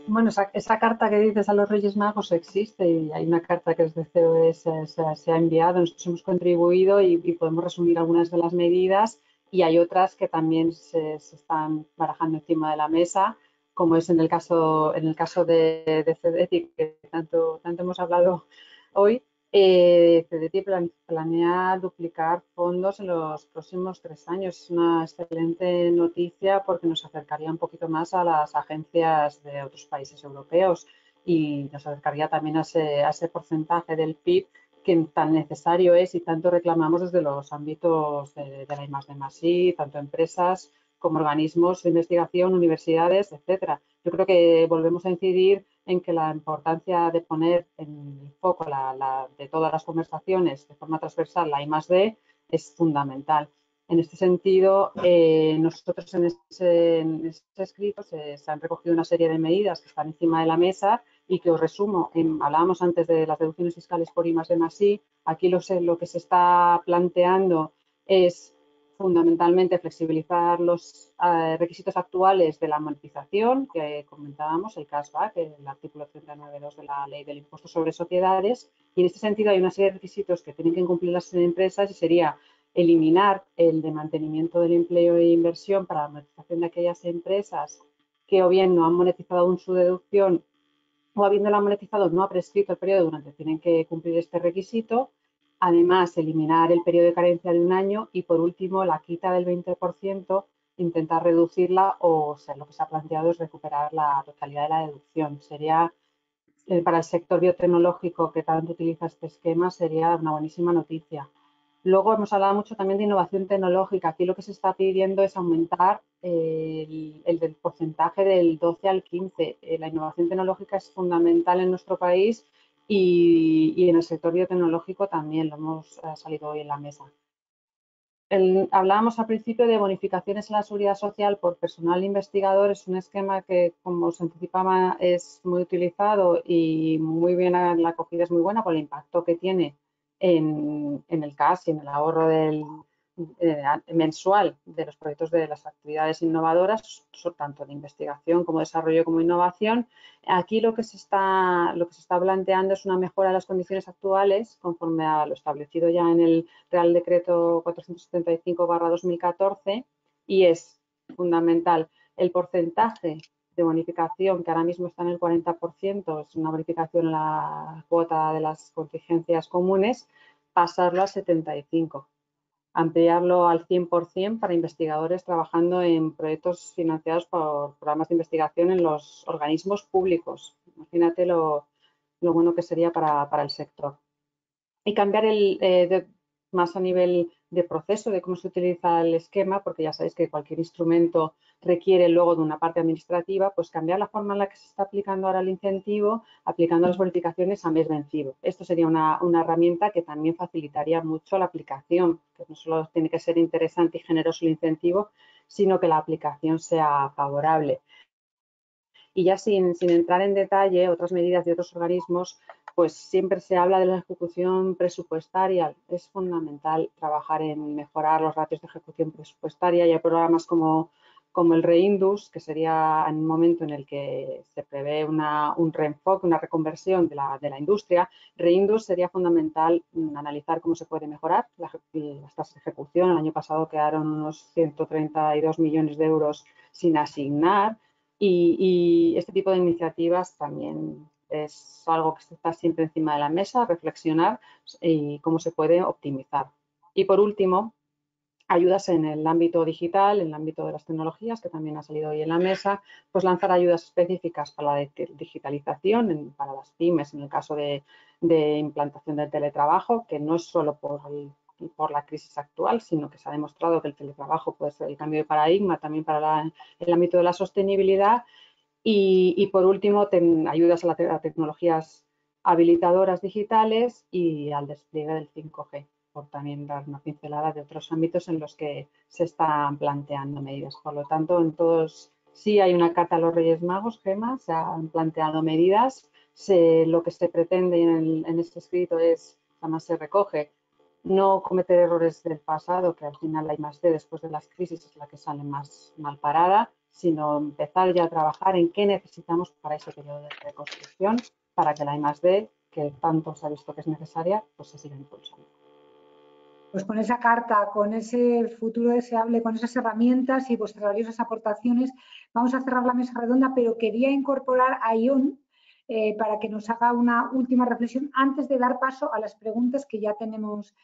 Bueno, esa carta que dices a los Reyes Magos existe y hay una carta que desde COE se ha enviado, nosotros hemos contribuido y podemos resumir algunas de las medidas y hay otras que también se están barajando encima de la mesa, como es en el caso de CEDETI, que tanto hemos hablado hoy. CEDETI planea duplicar fondos en los próximos 3 años. Es una excelente noticia porque nos acercaría un poquito más a las agencias de otros países europeos y nos acercaría también a ese porcentaje del PIB que tan necesario es y tanto reclamamos desde los ámbitos de la I+D+I, tanto empresas como organismos de investigación, universidades, etcétera. Yo creo que volvemos a incidir en que la importancia de poner en el foco de todas las conversaciones de forma transversal la I+D es fundamental. En este sentido, nosotros en este escrito se han recogido una serie de medidas que están encima de la mesa y que os resumo. Hablábamos antes de las deducciones fiscales por I+D+I. Aquí lo que se está planteando es fundamentalmente flexibilizar los requisitos actuales de la monetización que comentábamos, el cashback, el artículo 39.2 de la Ley del Impuesto sobre Sociedades, y en este sentido hay una serie de requisitos que tienen que cumplir las empresas y sería eliminar el de mantenimiento del empleo e inversión para la monetización de aquellas empresas que o bien no han monetizado aún su deducción o habiéndola monetizado no ha prescrito el periodo durante que tienen que cumplir este requisito. Además, eliminar el periodo de carencia de 1 año y, por último, la quita del 20%, intentar reducirla o sea, lo que se ha planteado es recuperar la totalidad de la deducción. Sería, para el sector biotecnológico que tanto utiliza este esquema, sería una buenísima noticia. Luego hemos hablado mucho también de innovación tecnológica. Aquí lo que se está pidiendo es aumentar el porcentaje del 12 al 15. La innovación tecnológica es fundamental en nuestro país y en el sector biotecnológico también lo hemos salido hoy en la mesa. Hablábamos al principio de bonificaciones en la seguridad social por personal investigador. Es un esquema que, como se anticipaba, es muy utilizado y muy bien, la acogida es muy buena por el impacto que tiene en el CAS y en el ahorro mensual de los proyectos de las actividades innovadoras, tanto de investigación como desarrollo como innovación. Aquí lo que se está planteando es una mejora de las condiciones actuales conforme a lo establecido ya en el Real Decreto 475/2014 y es fundamental el porcentaje de bonificación, que ahora mismo está en el 40%, es una bonificación en la cuota de las contingencias comunes, pasarlo a 75%, ampliarlo al 100% para investigadores trabajando en proyectos financiados por programas de investigación en los organismos públicos. Imagínate lo bueno que sería para el sector. Y cambiar más a nivel de proceso, de cómo se utiliza el esquema, porque ya sabéis que cualquier instrumento requiere luego de una parte administrativa, pues cambiar la forma en la que se está aplicando ahora el incentivo, aplicando las bonificaciones a mes vencido. Esto sería una herramienta que también facilitaría mucho la aplicación, que no solo tiene que ser interesante y generoso el incentivo, sino que la aplicación sea favorable. Y ya sin entrar en detalle, otras medidas de otros organismos, pues siempre se habla de la ejecución presupuestaria. Es fundamental trabajar en mejorar los ratios de ejecución presupuestaria y hay programas como el REINDUS, que sería en un momento en el que se prevé un reenfoque, una reconversión de la industria. REINDUS sería fundamental analizar cómo se puede mejorar las tasas de ejecución. El año pasado quedaron unos 132 millones de euros sin asignar. Y este tipo de iniciativas también es algo que está siempre encima de la mesa, reflexionar y cómo se puede optimizar. Y por último, ayudas en el ámbito digital, en el ámbito de las tecnologías, que también ha salido hoy en la mesa, pues lanzar ayudas específicas para la digitalización, para las pymes, en el caso de implantación del teletrabajo, que no es solo por la crisis actual, sino que se ha demostrado que el teletrabajo puede ser el cambio de paradigma también para el ámbito de la sostenibilidad. Y por último, ayudas a tecnologías habilitadoras digitales y al despliegue del 5G, por también dar una pincelada de otros ámbitos en los que se están planteando medidas. Por lo tanto, en todos sí hay una carta a los Reyes Magos, Gemma, se han planteado medidas. Lo que se pretende en este escrito es, además se recoge, no cometer errores del pasado, que al final la I+D después de las crisis es la que sale más mal parada, sino empezar ya a trabajar en qué necesitamos para ese periodo de reconstrucción, para que la I+D, que tanto se ha visto que es necesaria, pues se siga impulsando. Pues con esa carta, con ese futuro deseable, con esas herramientas y vuestras valiosas aportaciones, vamos a cerrar la mesa redonda, pero quería incorporar a Ion para que nos haga una última reflexión antes de dar paso a las preguntas que ya tenemos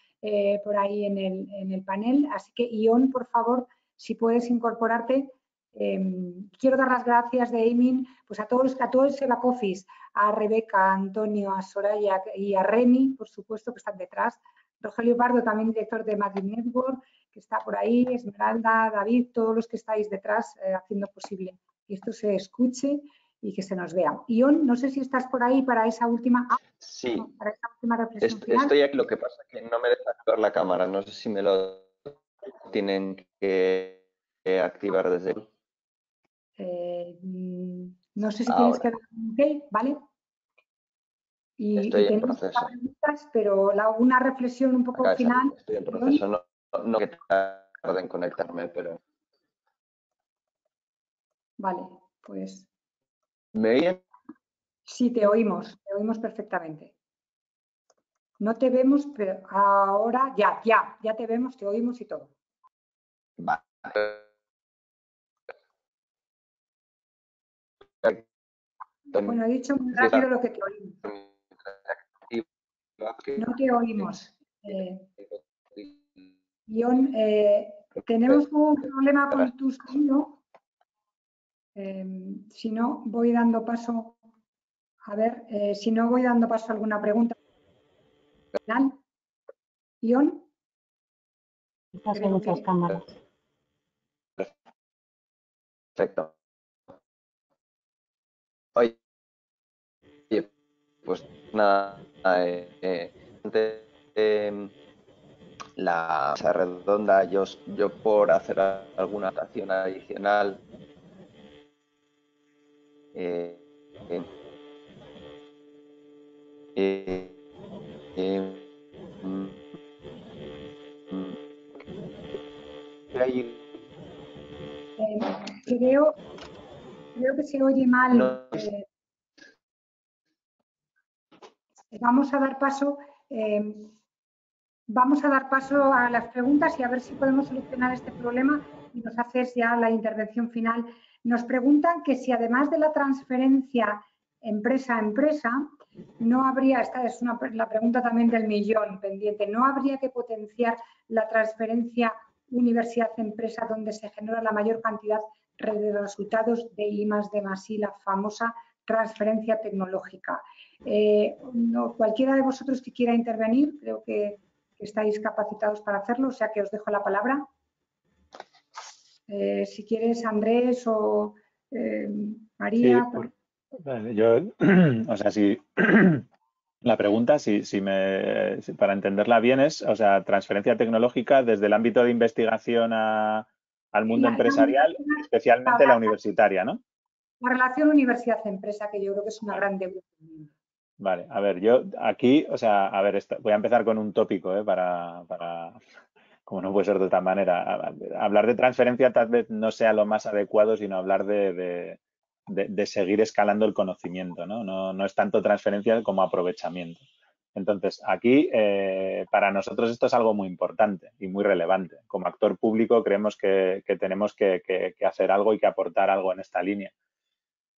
por ahí en el panel. Así que, Ion, por favor, si puedes incorporarte. Quiero dar las gracias de Emin pues a todo ese back office, a Rebeca, a Antonio, a Soraya y a Remy, por supuesto, que están detrás. Rogelio Pardo, también director de Madrid Network, que está por ahí, Esmeralda, David, todos los que estáis detrás haciendo posible que esto se escuche y que se nos vea. Ion, no sé si estás por ahí para esa última, sí, para esa última reflexión final. Estoy aquí, lo que pasa es que no me deja activar la cámara, no sé si me lo tienen que activar desde no sé si ahora. tienes que dar un OK, ¿vale? Y tenemos preguntas, pero una reflexión un poco final. Estoy en proceso, no que tarde en conectarme, pero... Vale, pues... ¿Me oyen? Sí, te oímos perfectamente. No te vemos, pero ahora ya te vemos, te oímos y todo. Vale. Bueno, he dicho muy rápido lo que te oímos. No te oímos. Ion, tenemos un problema con tu sonido. Si no, voy dando paso. A ver, si no voy dando paso a alguna pregunta. Ion. Hay muchas cámaras. Perfecto. Oye, pues nada, la mesa redonda, yo por hacer alguna acción adicional, creo que se oye mal. No. Vamos a dar paso a las preguntas y a ver si podemos solucionar este problema y nos haces ya la intervención final. Nos preguntan que si además de la transferencia empresa a empresa, no habría, esta es la pregunta también del millón pendiente, ¿no habría que potenciar la transferencia universidad-empresa donde se genera la mayor cantidad de resultados de I+D+I, la famosa transferencia tecnológica? Cualquiera de vosotros que quiera intervenir, creo que estáis capacitados para hacerlo, o sea que os dejo la palabra. Si quieres, Andrés o María. Sí, vale, yo, o sea, si la pregunta, para entenderla bien, es, o sea, transferencia tecnológica desde el ámbito de investigación al mundo empresarial, especialmente la universitaria, ¿no? La relación universidad-empresa, que yo creo que es una gran deuda. Vale, a ver, yo aquí, o sea, a ver, voy a empezar con un tópico, como no puede ser de otra manera. Hablar de transferencia tal vez no sea lo más adecuado, sino hablar de seguir escalando el conocimiento, ¿no? No es tanto transferencia como aprovechamiento. Entonces, aquí, para nosotros esto es algo muy importante y muy relevante. Como actor público creemos que tenemos que hacer algo y que aportar algo en esta línea.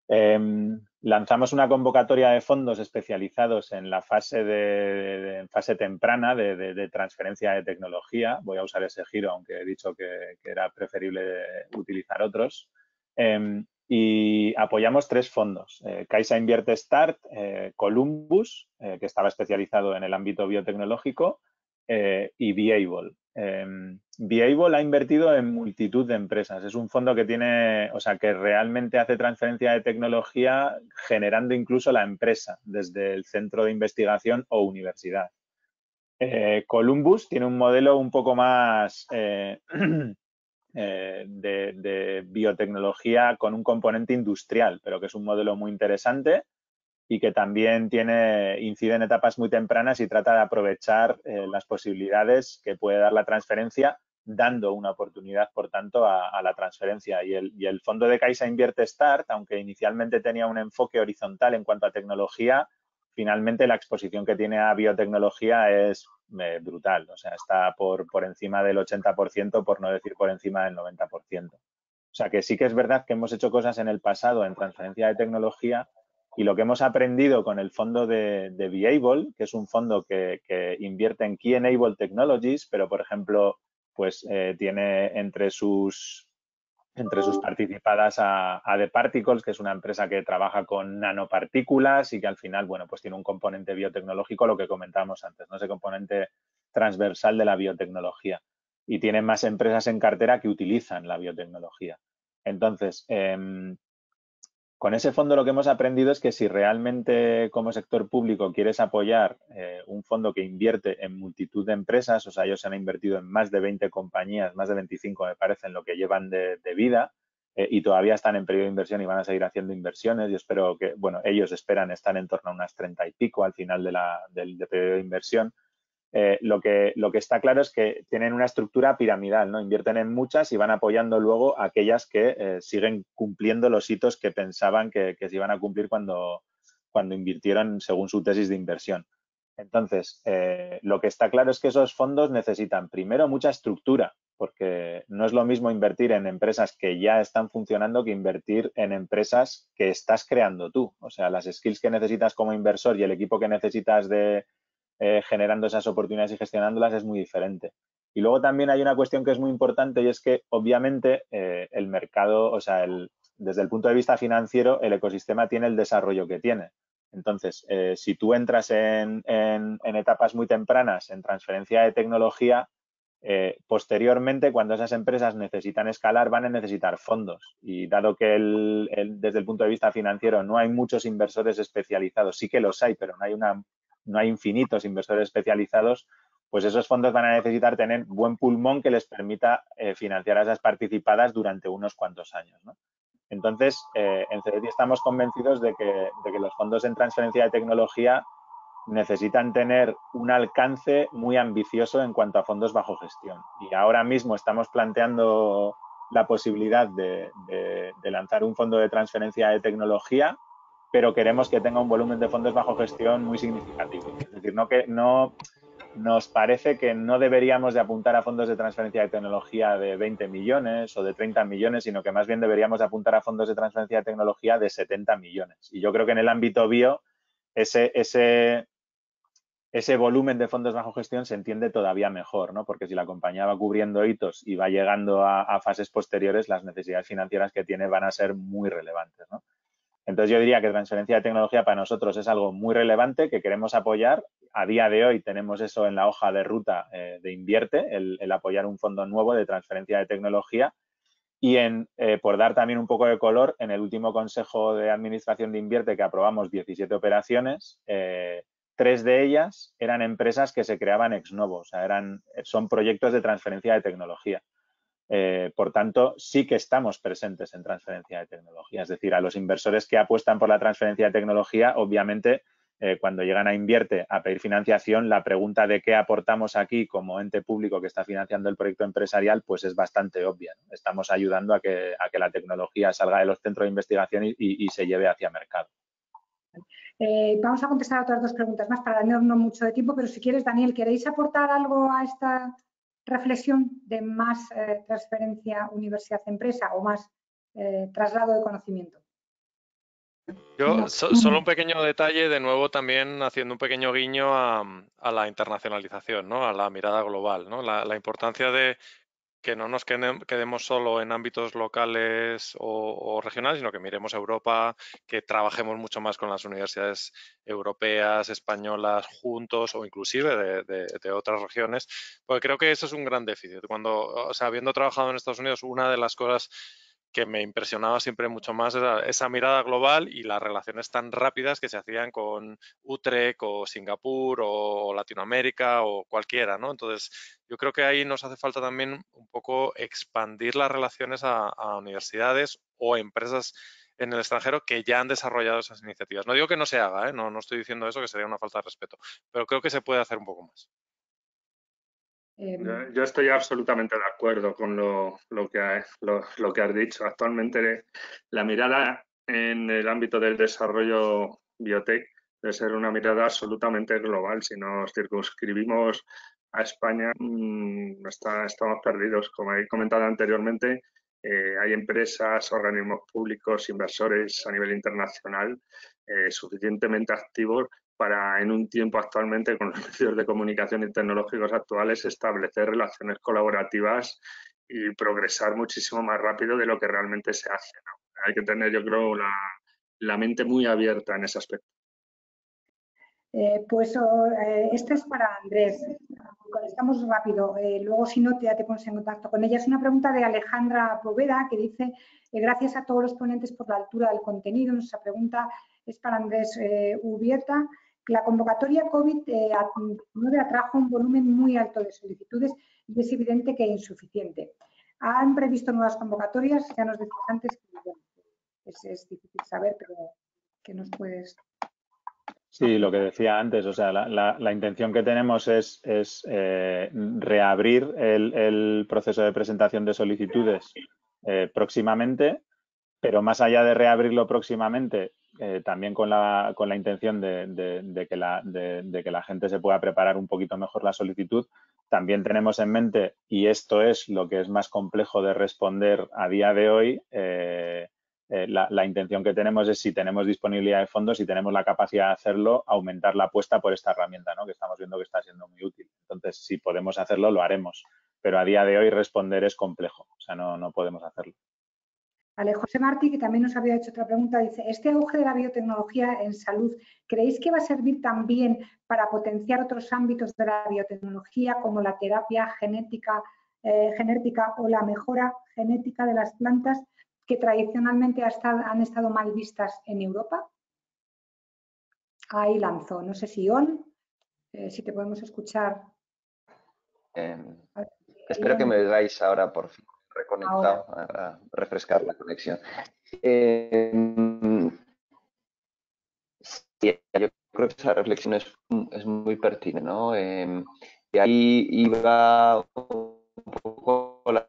Lanzamos una convocatoria de fondos especializados en la fase fase temprana de transferencia de tecnología. Voy a usar ese giro, aunque he dicho que era preferible utilizar otros. Y apoyamos 3 fondos, Caixa Invierte Start, Columbus, que estaba especializado en el ámbito biotecnológico, y Viable. Viable ha invertido en multitud de empresas. Es un fondo que tiene, o sea, que realmente hace transferencia de tecnología generando incluso la empresa desde el centro de investigación o universidad. Columbus tiene un modelo un poco más de biotecnología con un componente industrial, pero que es un modelo muy interesante y que también incide en etapas muy tempranas y trata de aprovechar las posibilidades que puede dar la transferencia, dando una oportunidad, por tanto, a la transferencia. Y el fondo de Caixa Invierte Start, aunque inicialmente tenía un enfoque horizontal en cuanto a tecnología, finalmente la exposición que tiene a biotecnología es brutal. O sea, está por encima del 80%, por no decir por encima del 90%. O sea, que sí que es verdad que hemos hecho cosas en el pasado en transferencia de tecnología. Y lo que hemos aprendido con el fondo de Viable, que es un fondo que invierte en Key Enable Technologies, pero, por ejemplo, pues tiene entre sus participadas a The Particles, que es una empresa que trabaja con nanopartículas y que al final, bueno, pues tiene un componente biotecnológico, lo que comentábamos antes, ¿no? Ese componente transversal de la biotecnología. Y tiene más empresas en cartera que utilizan la biotecnología. Entonces, con ese fondo lo que hemos aprendido es que si realmente como sector público quieres apoyar un fondo que invierte en multitud de empresas, o sea, ellos han invertido en más de 20 compañías, más de 25 me parece, en lo que llevan de vida y todavía están en periodo de inversión y van a seguir haciendo inversiones. Yo espero que, bueno, ellos esperan estar en torno a unas 30 y pico al final del periodo de inversión. Lo que está claro es que tienen una estructura piramidal, ¿no? Invierten en muchas y van apoyando luego a aquellas que siguen cumpliendo los hitos que pensaban que se iban a cumplir cuando invirtieron según su tesis de inversión. Entonces, lo que está claro es que esos fondos necesitan primero mucha estructura, porque no es lo mismo invertir en empresas que ya están funcionando que invertir en empresas que estás creando tú. O sea, las skills que necesitas como inversor y el equipo que necesitas generando esas oportunidades y gestionándolas es muy diferente. Y luego también hay una cuestión que es muy importante y es que obviamente el mercado, o sea, desde el punto de vista financiero, el ecosistema tiene el desarrollo que tiene. Entonces, si tú entras en etapas muy tempranas en transferencia de tecnología, posteriormente, cuando esas empresas necesitan escalar, van a necesitar fondos. Y dado que desde el punto de vista financiero no hay muchos inversores especializados, sí que los hay, pero no hay infinitos inversores especializados, pues esos fondos van a necesitar tener buen pulmón que les permita financiar a esas participadas durante unos cuantos años, ¿no? Entonces, en CDTI estamos convencidos de que los fondos en transferencia de tecnología necesitan tener un alcance muy ambicioso en cuanto a fondos bajo gestión. Y ahora mismo estamos planteando la posibilidad de lanzar un fondo de transferencia de tecnología, pero queremos que tenga un volumen de fondos bajo gestión muy significativo. Es decir, nos parece que no deberíamos de apuntar a fondos de transferencia de tecnología de 20 millones o de 30 millones, sino que más bien deberíamos de apuntar a fondos de transferencia de tecnología de 70 millones. Y yo creo que en el ámbito bio ese volumen de fondos bajo gestión se entiende todavía mejor, ¿no? Porque si la compañía va cubriendo hitos y va llegando a fases posteriores, las necesidades financieras que tiene van a ser muy relevantes, ¿no? Entonces, yo diría que transferencia de tecnología para nosotros es algo muy relevante que queremos apoyar. A día de hoy tenemos eso en la hoja de ruta de Invierte, el apoyar un fondo nuevo de transferencia de tecnología. Y por dar también un poco de color, en el último Consejo de Administración de Invierte que aprobamos 17 operaciones, 3 de ellas eran empresas que se creaban ex novo, o sea, son proyectos de transferencia de tecnología. Por tanto, sí que estamos presentes en transferencia de tecnología. Es decir, a los inversores que apuestan por la transferencia de tecnología, obviamente, cuando llegan a Invierte a pedir financiación, la pregunta de qué aportamos aquí como ente público que está financiando el proyecto empresarial, pues es bastante obvia, ¿no? Estamos ayudando a que la tecnología salga de los centros de investigación y se lleve hacia mercado. Vamos a contestar a otras 2 preguntas más para darnos no mucho de tiempo, pero si quieres, Daniel, ¿queréis aportar algo a esta reflexión de más transferencia universidad-empresa o más traslado de conocimiento? Yo, solo un pequeño detalle, de nuevo también haciendo un pequeño guiño a la internacionalización, ¿no? A la mirada global, ¿no? La importancia de que no nos quedemos solo en ámbitos locales o regionales, sino que miremos a Europa, que trabajemos mucho más con las universidades europeas, españolas, juntos o inclusive de otras regiones, porque creo que eso es un gran déficit. Cuando, o sea, habiendo trabajado en Estados Unidos, una de las cosas que me impresionaba siempre mucho más era esa mirada global y las relaciones tan rápidas que se hacían con Utrecht o Singapur o Latinoamérica o cualquiera, ¿no? Entonces, yo creo que ahí nos hace falta también un poco expandir las relaciones a universidades o empresas en el extranjero que ya han desarrollado esas iniciativas. No digo que no se haga, ¿eh? No estoy diciendo eso, que sería una falta de respeto, pero creo que se puede hacer un poco más. Yo estoy absolutamente de acuerdo con lo que has dicho. Actualmente la mirada en el ámbito del desarrollo biotech debe ser una mirada absolutamente global. Si nos circunscribimos a España, estamos perdidos. Como he comentado anteriormente, hay empresas, organismos públicos, inversores a nivel internacional suficientemente activos para, en un tiempo actualmente, con los medios de comunicación y tecnológicos actuales, establecer relaciones colaborativas y progresar muchísimo más rápido de lo que realmente se hace, ¿no? Hay que tener, yo creo, la mente muy abierta en ese aspecto. Esta es para Andrés. Estamos rápido. Luego, si no, ya te pones en contacto con ella. Es una pregunta de Alejandra Poveda que dice: gracias a todos los ponentes por la altura del contenido. Nuestra pregunta es para Andrés Ubierta. La convocatoria COVID-19 atrajo un volumen muy alto de solicitudes y es evidente que insuficiente. ¿Han previsto nuevas convocatorias? Ya nos decías antes que bueno, es difícil saber, pero ¿qué nos puedes...? Sí, lo que decía antes, o sea, la intención que tenemos es reabrir el proceso de presentación de solicitudes próximamente, pero más allá de reabrirlo próximamente, también con la intención de que la gente se pueda preparar un poquito mejor la solicitud, también tenemos en mente, y esto es lo que es más complejo de responder a día de hoy, la intención que tenemos es, si tenemos disponibilidad de fondos, si tenemos la capacidad de hacerlo, aumentar la apuesta por esta herramienta, ¿no? Que estamos viendo que está siendo muy útil. Entonces, si podemos hacerlo, lo haremos. Pero a día de hoy responder es complejo, o sea, no podemos hacerlo. Vale, José Martí, que también nos había hecho otra pregunta, dice: este auge de la biotecnología en salud, ¿creéis que va a servir también para potenciar otros ámbitos de la biotecnología, como la terapia genética o la mejora genética de las plantas que tradicionalmente han estado mal vistas en Europa? Ahí lanzó. No sé si si te podemos escuchar. Espero que me veáis ahora por fin reconectado para refrescar la conexión. Sí, yo creo que esa reflexión es muy pertinente, ¿no? Y ahí iba un poco la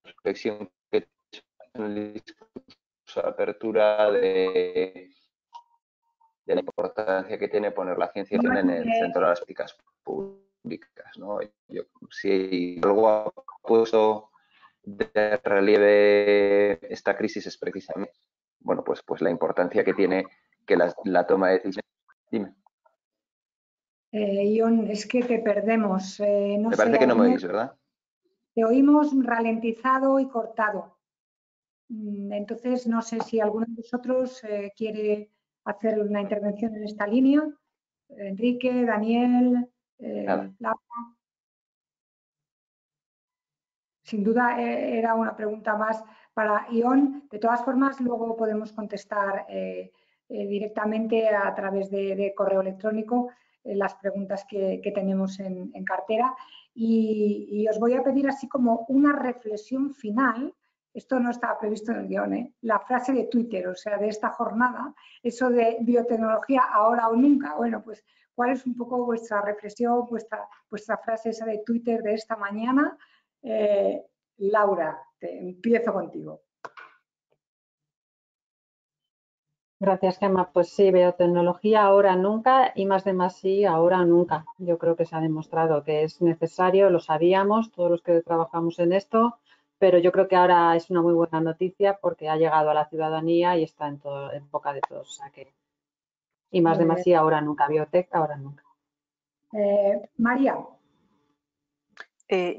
reflexión que he hecho en el discurso de apertura de la importancia que tiene poner la ciencia en el centro de las políticas públicas, ¿no? Si algo ha puesto de relieve esta crisis es precisamente, bueno, pues la importancia que tiene que la toma de decisiones. Dime. Ion, es que te perdemos. Me parece que no me oís, ¿verdad? Te oímos ralentizado y cortado. Entonces, no sé si alguno de vosotros quiere hacer una intervención en esta línea. Enrique, Daniel, Laura. Sin duda era una pregunta más para Ion. De todas formas, luego podemos contestar directamente a través de correo electrónico las preguntas que tenemos en cartera. Y os voy a pedir así como una reflexión final. Esto no estaba previsto en el guión, la frase de Twitter, o sea, de esta jornada, eso de biotecnología ahora o nunca. Bueno, pues, ¿cuál es un poco vuestra reflexión, vuestra frase esa de Twitter de esta mañana? Laura, empiezo contigo. Gracias, Gemma. Pues sí, biotecnología ahora nunca y I+D+I ahora nunca. Yo creo que se ha demostrado que es necesario, lo sabíamos, todos los que trabajamos en esto, pero yo creo que ahora es una muy buena noticia porque ha llegado a la ciudadanía y está en boca de todos. O sea que, y más de más sí, ahora nunca, biotech, ahora nunca. María.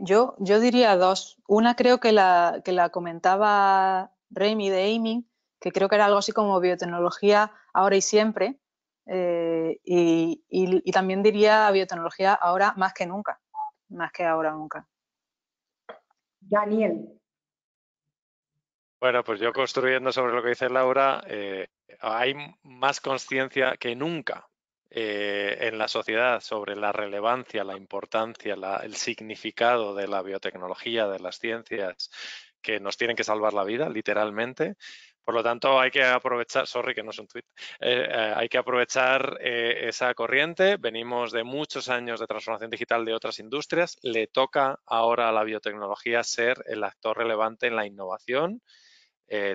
Yo diría dos. Una creo que la comentaba Remy de Aiming, que creo que era algo así como biotecnología ahora y siempre. Y también diría biotecnología ahora más que nunca, más que ahora nunca. Daniel. Bueno, pues yo construyendo sobre lo que dice Laura, hay más conciencia que nunca en la sociedad sobre la relevancia, la importancia, el significado de la biotecnología, de las ciencias que nos tienen que salvar la vida, literalmente. Por lo tanto, hay que aprovechar, sorry que no es un tuit, hay que aprovechar esa corriente. Venimos de muchos años de transformación digital de otras industrias. Le toca ahora a la biotecnología ser el actor relevante en la innovación,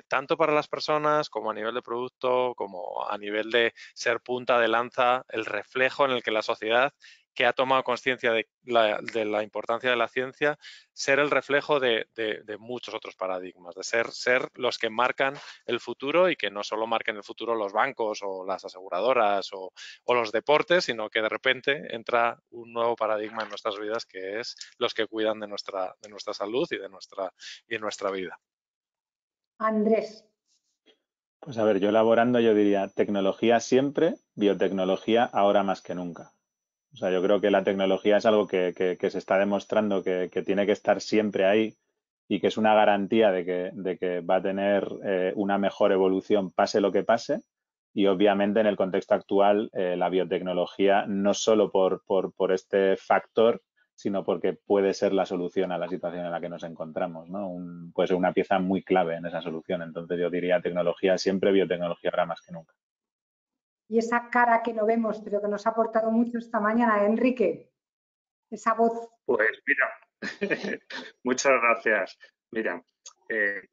tanto para las personas como a nivel de producto, como a nivel de ser punta de lanza, el reflejo en el que la sociedad que ha tomado conciencia de la importancia de la ciencia, ser el reflejo de muchos otros paradigmas, de ser los que marcan el futuro y que no solo marquen el futuro los bancos o las aseguradoras o los deportes, sino que de repente entra un nuevo paradigma en nuestras vidas que es los que cuidan de nuestra salud y de nuestra vida. Andrés. Pues a ver, yo elaborando yo diría tecnología siempre, biotecnología ahora más que nunca. O sea, yo creo que la tecnología es algo que se está demostrando que tiene que estar siempre ahí y que es una garantía de que va a tener una mejor evolución pase lo que pase. Y obviamente en el contexto actual la biotecnología no solo por este factor, sino porque puede ser la solución a la situación en la que nos encontramos, ¿no? Puede ser una pieza muy clave en esa solución. Entonces yo diría tecnología siempre, biotecnología ahora más que nunca. Y esa cara que no vemos, pero que nos ha aportado mucho esta mañana, Enrique, esa voz. Pues mira, muchas gracias. Mira,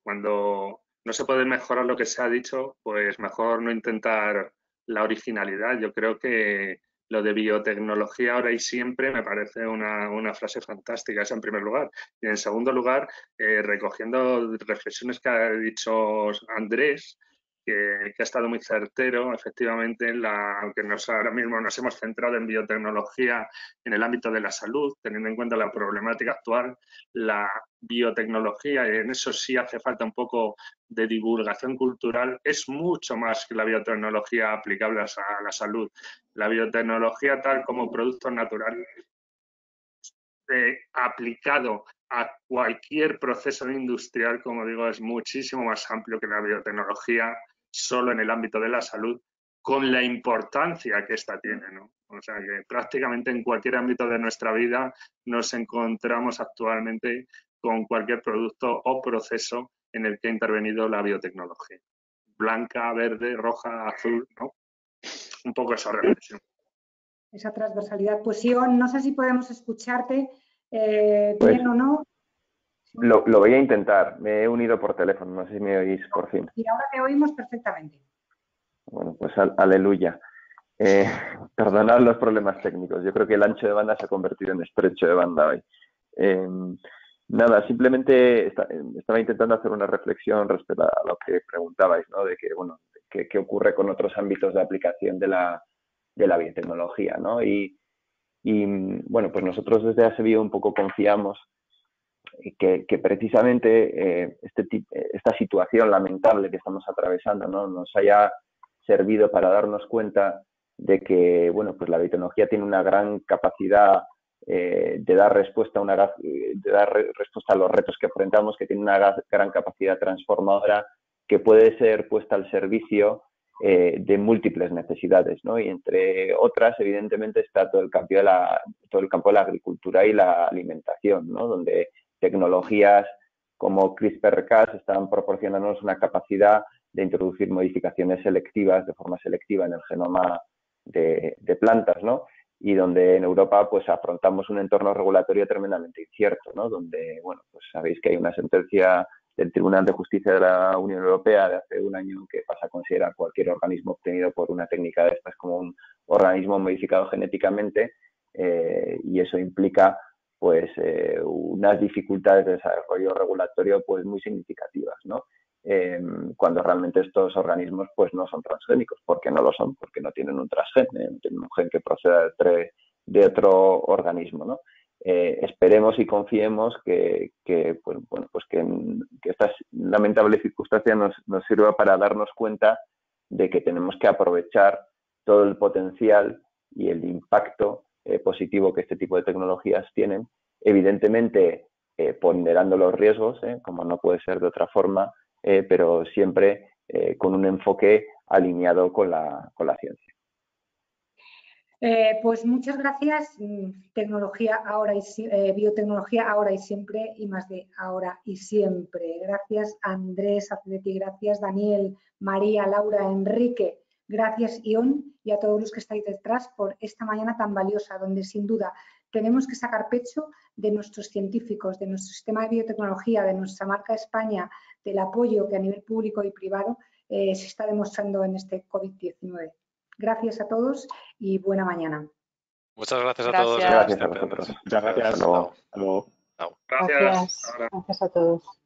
cuando no se puede mejorar lo que se ha dicho, pues mejor no intentar la originalidad. Yo creo que lo de biotecnología ahora y siempre me parece una frase fantástica, eso en primer lugar. Y en segundo lugar, recogiendo reflexiones que ha dicho Andrés, que ha estado muy certero, efectivamente, aunque ahora mismo nos hemos centrado en biotecnología en el ámbito de la salud, teniendo en cuenta la problemática actual, la biotecnología, y en eso sí hace falta un poco de divulgación cultural, es mucho más que la biotecnología aplicable a la salud. La biotecnología tal como producto natural aplicado a cualquier proceso industrial, como digo, es muchísimo más amplio que la biotecnología solo en el ámbito de la salud, con la importancia que esta tiene, ¿no? O sea, que prácticamente en cualquier ámbito de nuestra vida nos encontramos actualmente con cualquier producto o proceso en el que ha intervenido la biotecnología. Blanca, verde, roja, azul, ¿no? Un poco esa reflexión. Esa transversalidad. Pues Sion, no sé si podemos escucharte bien o no. Lo voy a intentar. Me he unido por teléfono. No sé si me oís por fin. Y ahora te oímos perfectamente. Bueno, pues aleluya. Perdonad los problemas técnicos. Yo creo que el ancho de banda se ha convertido en estrecho de banda hoy. Nada, simplemente estaba intentando hacer una reflexión respecto a lo que preguntabais, ¿no? De que, bueno, qué ocurre con otros ámbitos de aplicación de la biotecnología, ¿no? Y bueno, pues nosotros desde ASEBIO un poco confiamos que precisamente esta situación lamentable que estamos atravesando, ¿no? Nos haya servido para darnos cuenta de que, bueno, pues la biotecnología tiene una gran capacidad de dar respuesta a los retos que enfrentamos, que tiene una gran capacidad transformadora que puede ser puesta al servicio de múltiples necesidades, ¿no? Y entre otras, evidentemente, está todo el campo de la agricultura y la alimentación, ¿no? Donde tecnologías como CRISPR-Cas están proporcionándonos una capacidad de introducir modificaciones selectivas de forma selectiva en el genoma de plantas, ¿no? Y donde en Europa pues afrontamos un entorno regulatorio tremendamente incierto, ¿no? Donde, bueno, pues sabéis que hay una sentencia del Tribunal de Justicia de la Unión Europea de hace un año que pasa a considerar cualquier organismo obtenido por una técnica de estas como un organismo modificado genéticamente y eso implica pues unas dificultades de desarrollo regulatorio pues muy significativas, ¿no? Cuando realmente estos organismos pues no son transgénicos, porque no lo son, porque no tienen un transgen, no tienen un gen que proceda de otro organismo, ¿no? Esperemos y confiemos que esta lamentable circunstancia nos sirva para darnos cuenta de que tenemos que aprovechar todo el potencial y el impacto positivo que este tipo de tecnologías tienen, evidentemente ponderando los riesgos, como no puede ser de otra forma, pero siempre con un enfoque alineado con la ciencia. Pues muchas gracias. Tecnología ahora y biotecnología ahora y siempre, y más de ahora y siempre. Gracias Andrés, Azuleti, gracias Daniel, María, Laura, Enrique, gracias Ion y a todos los que estáis detrás por esta mañana tan valiosa, donde sin duda tenemos que sacar pecho de nuestros científicos, de nuestro sistema de biotecnología, de nuestra marca España, del apoyo que a nivel público y privado se está demostrando en este COVID-19. Gracias a todos y buena mañana. Muchas gracias a todos. Gracias a vosotros. Muchas gracias. Hasta luego. Hasta luego. Gracias. Gracias a todos.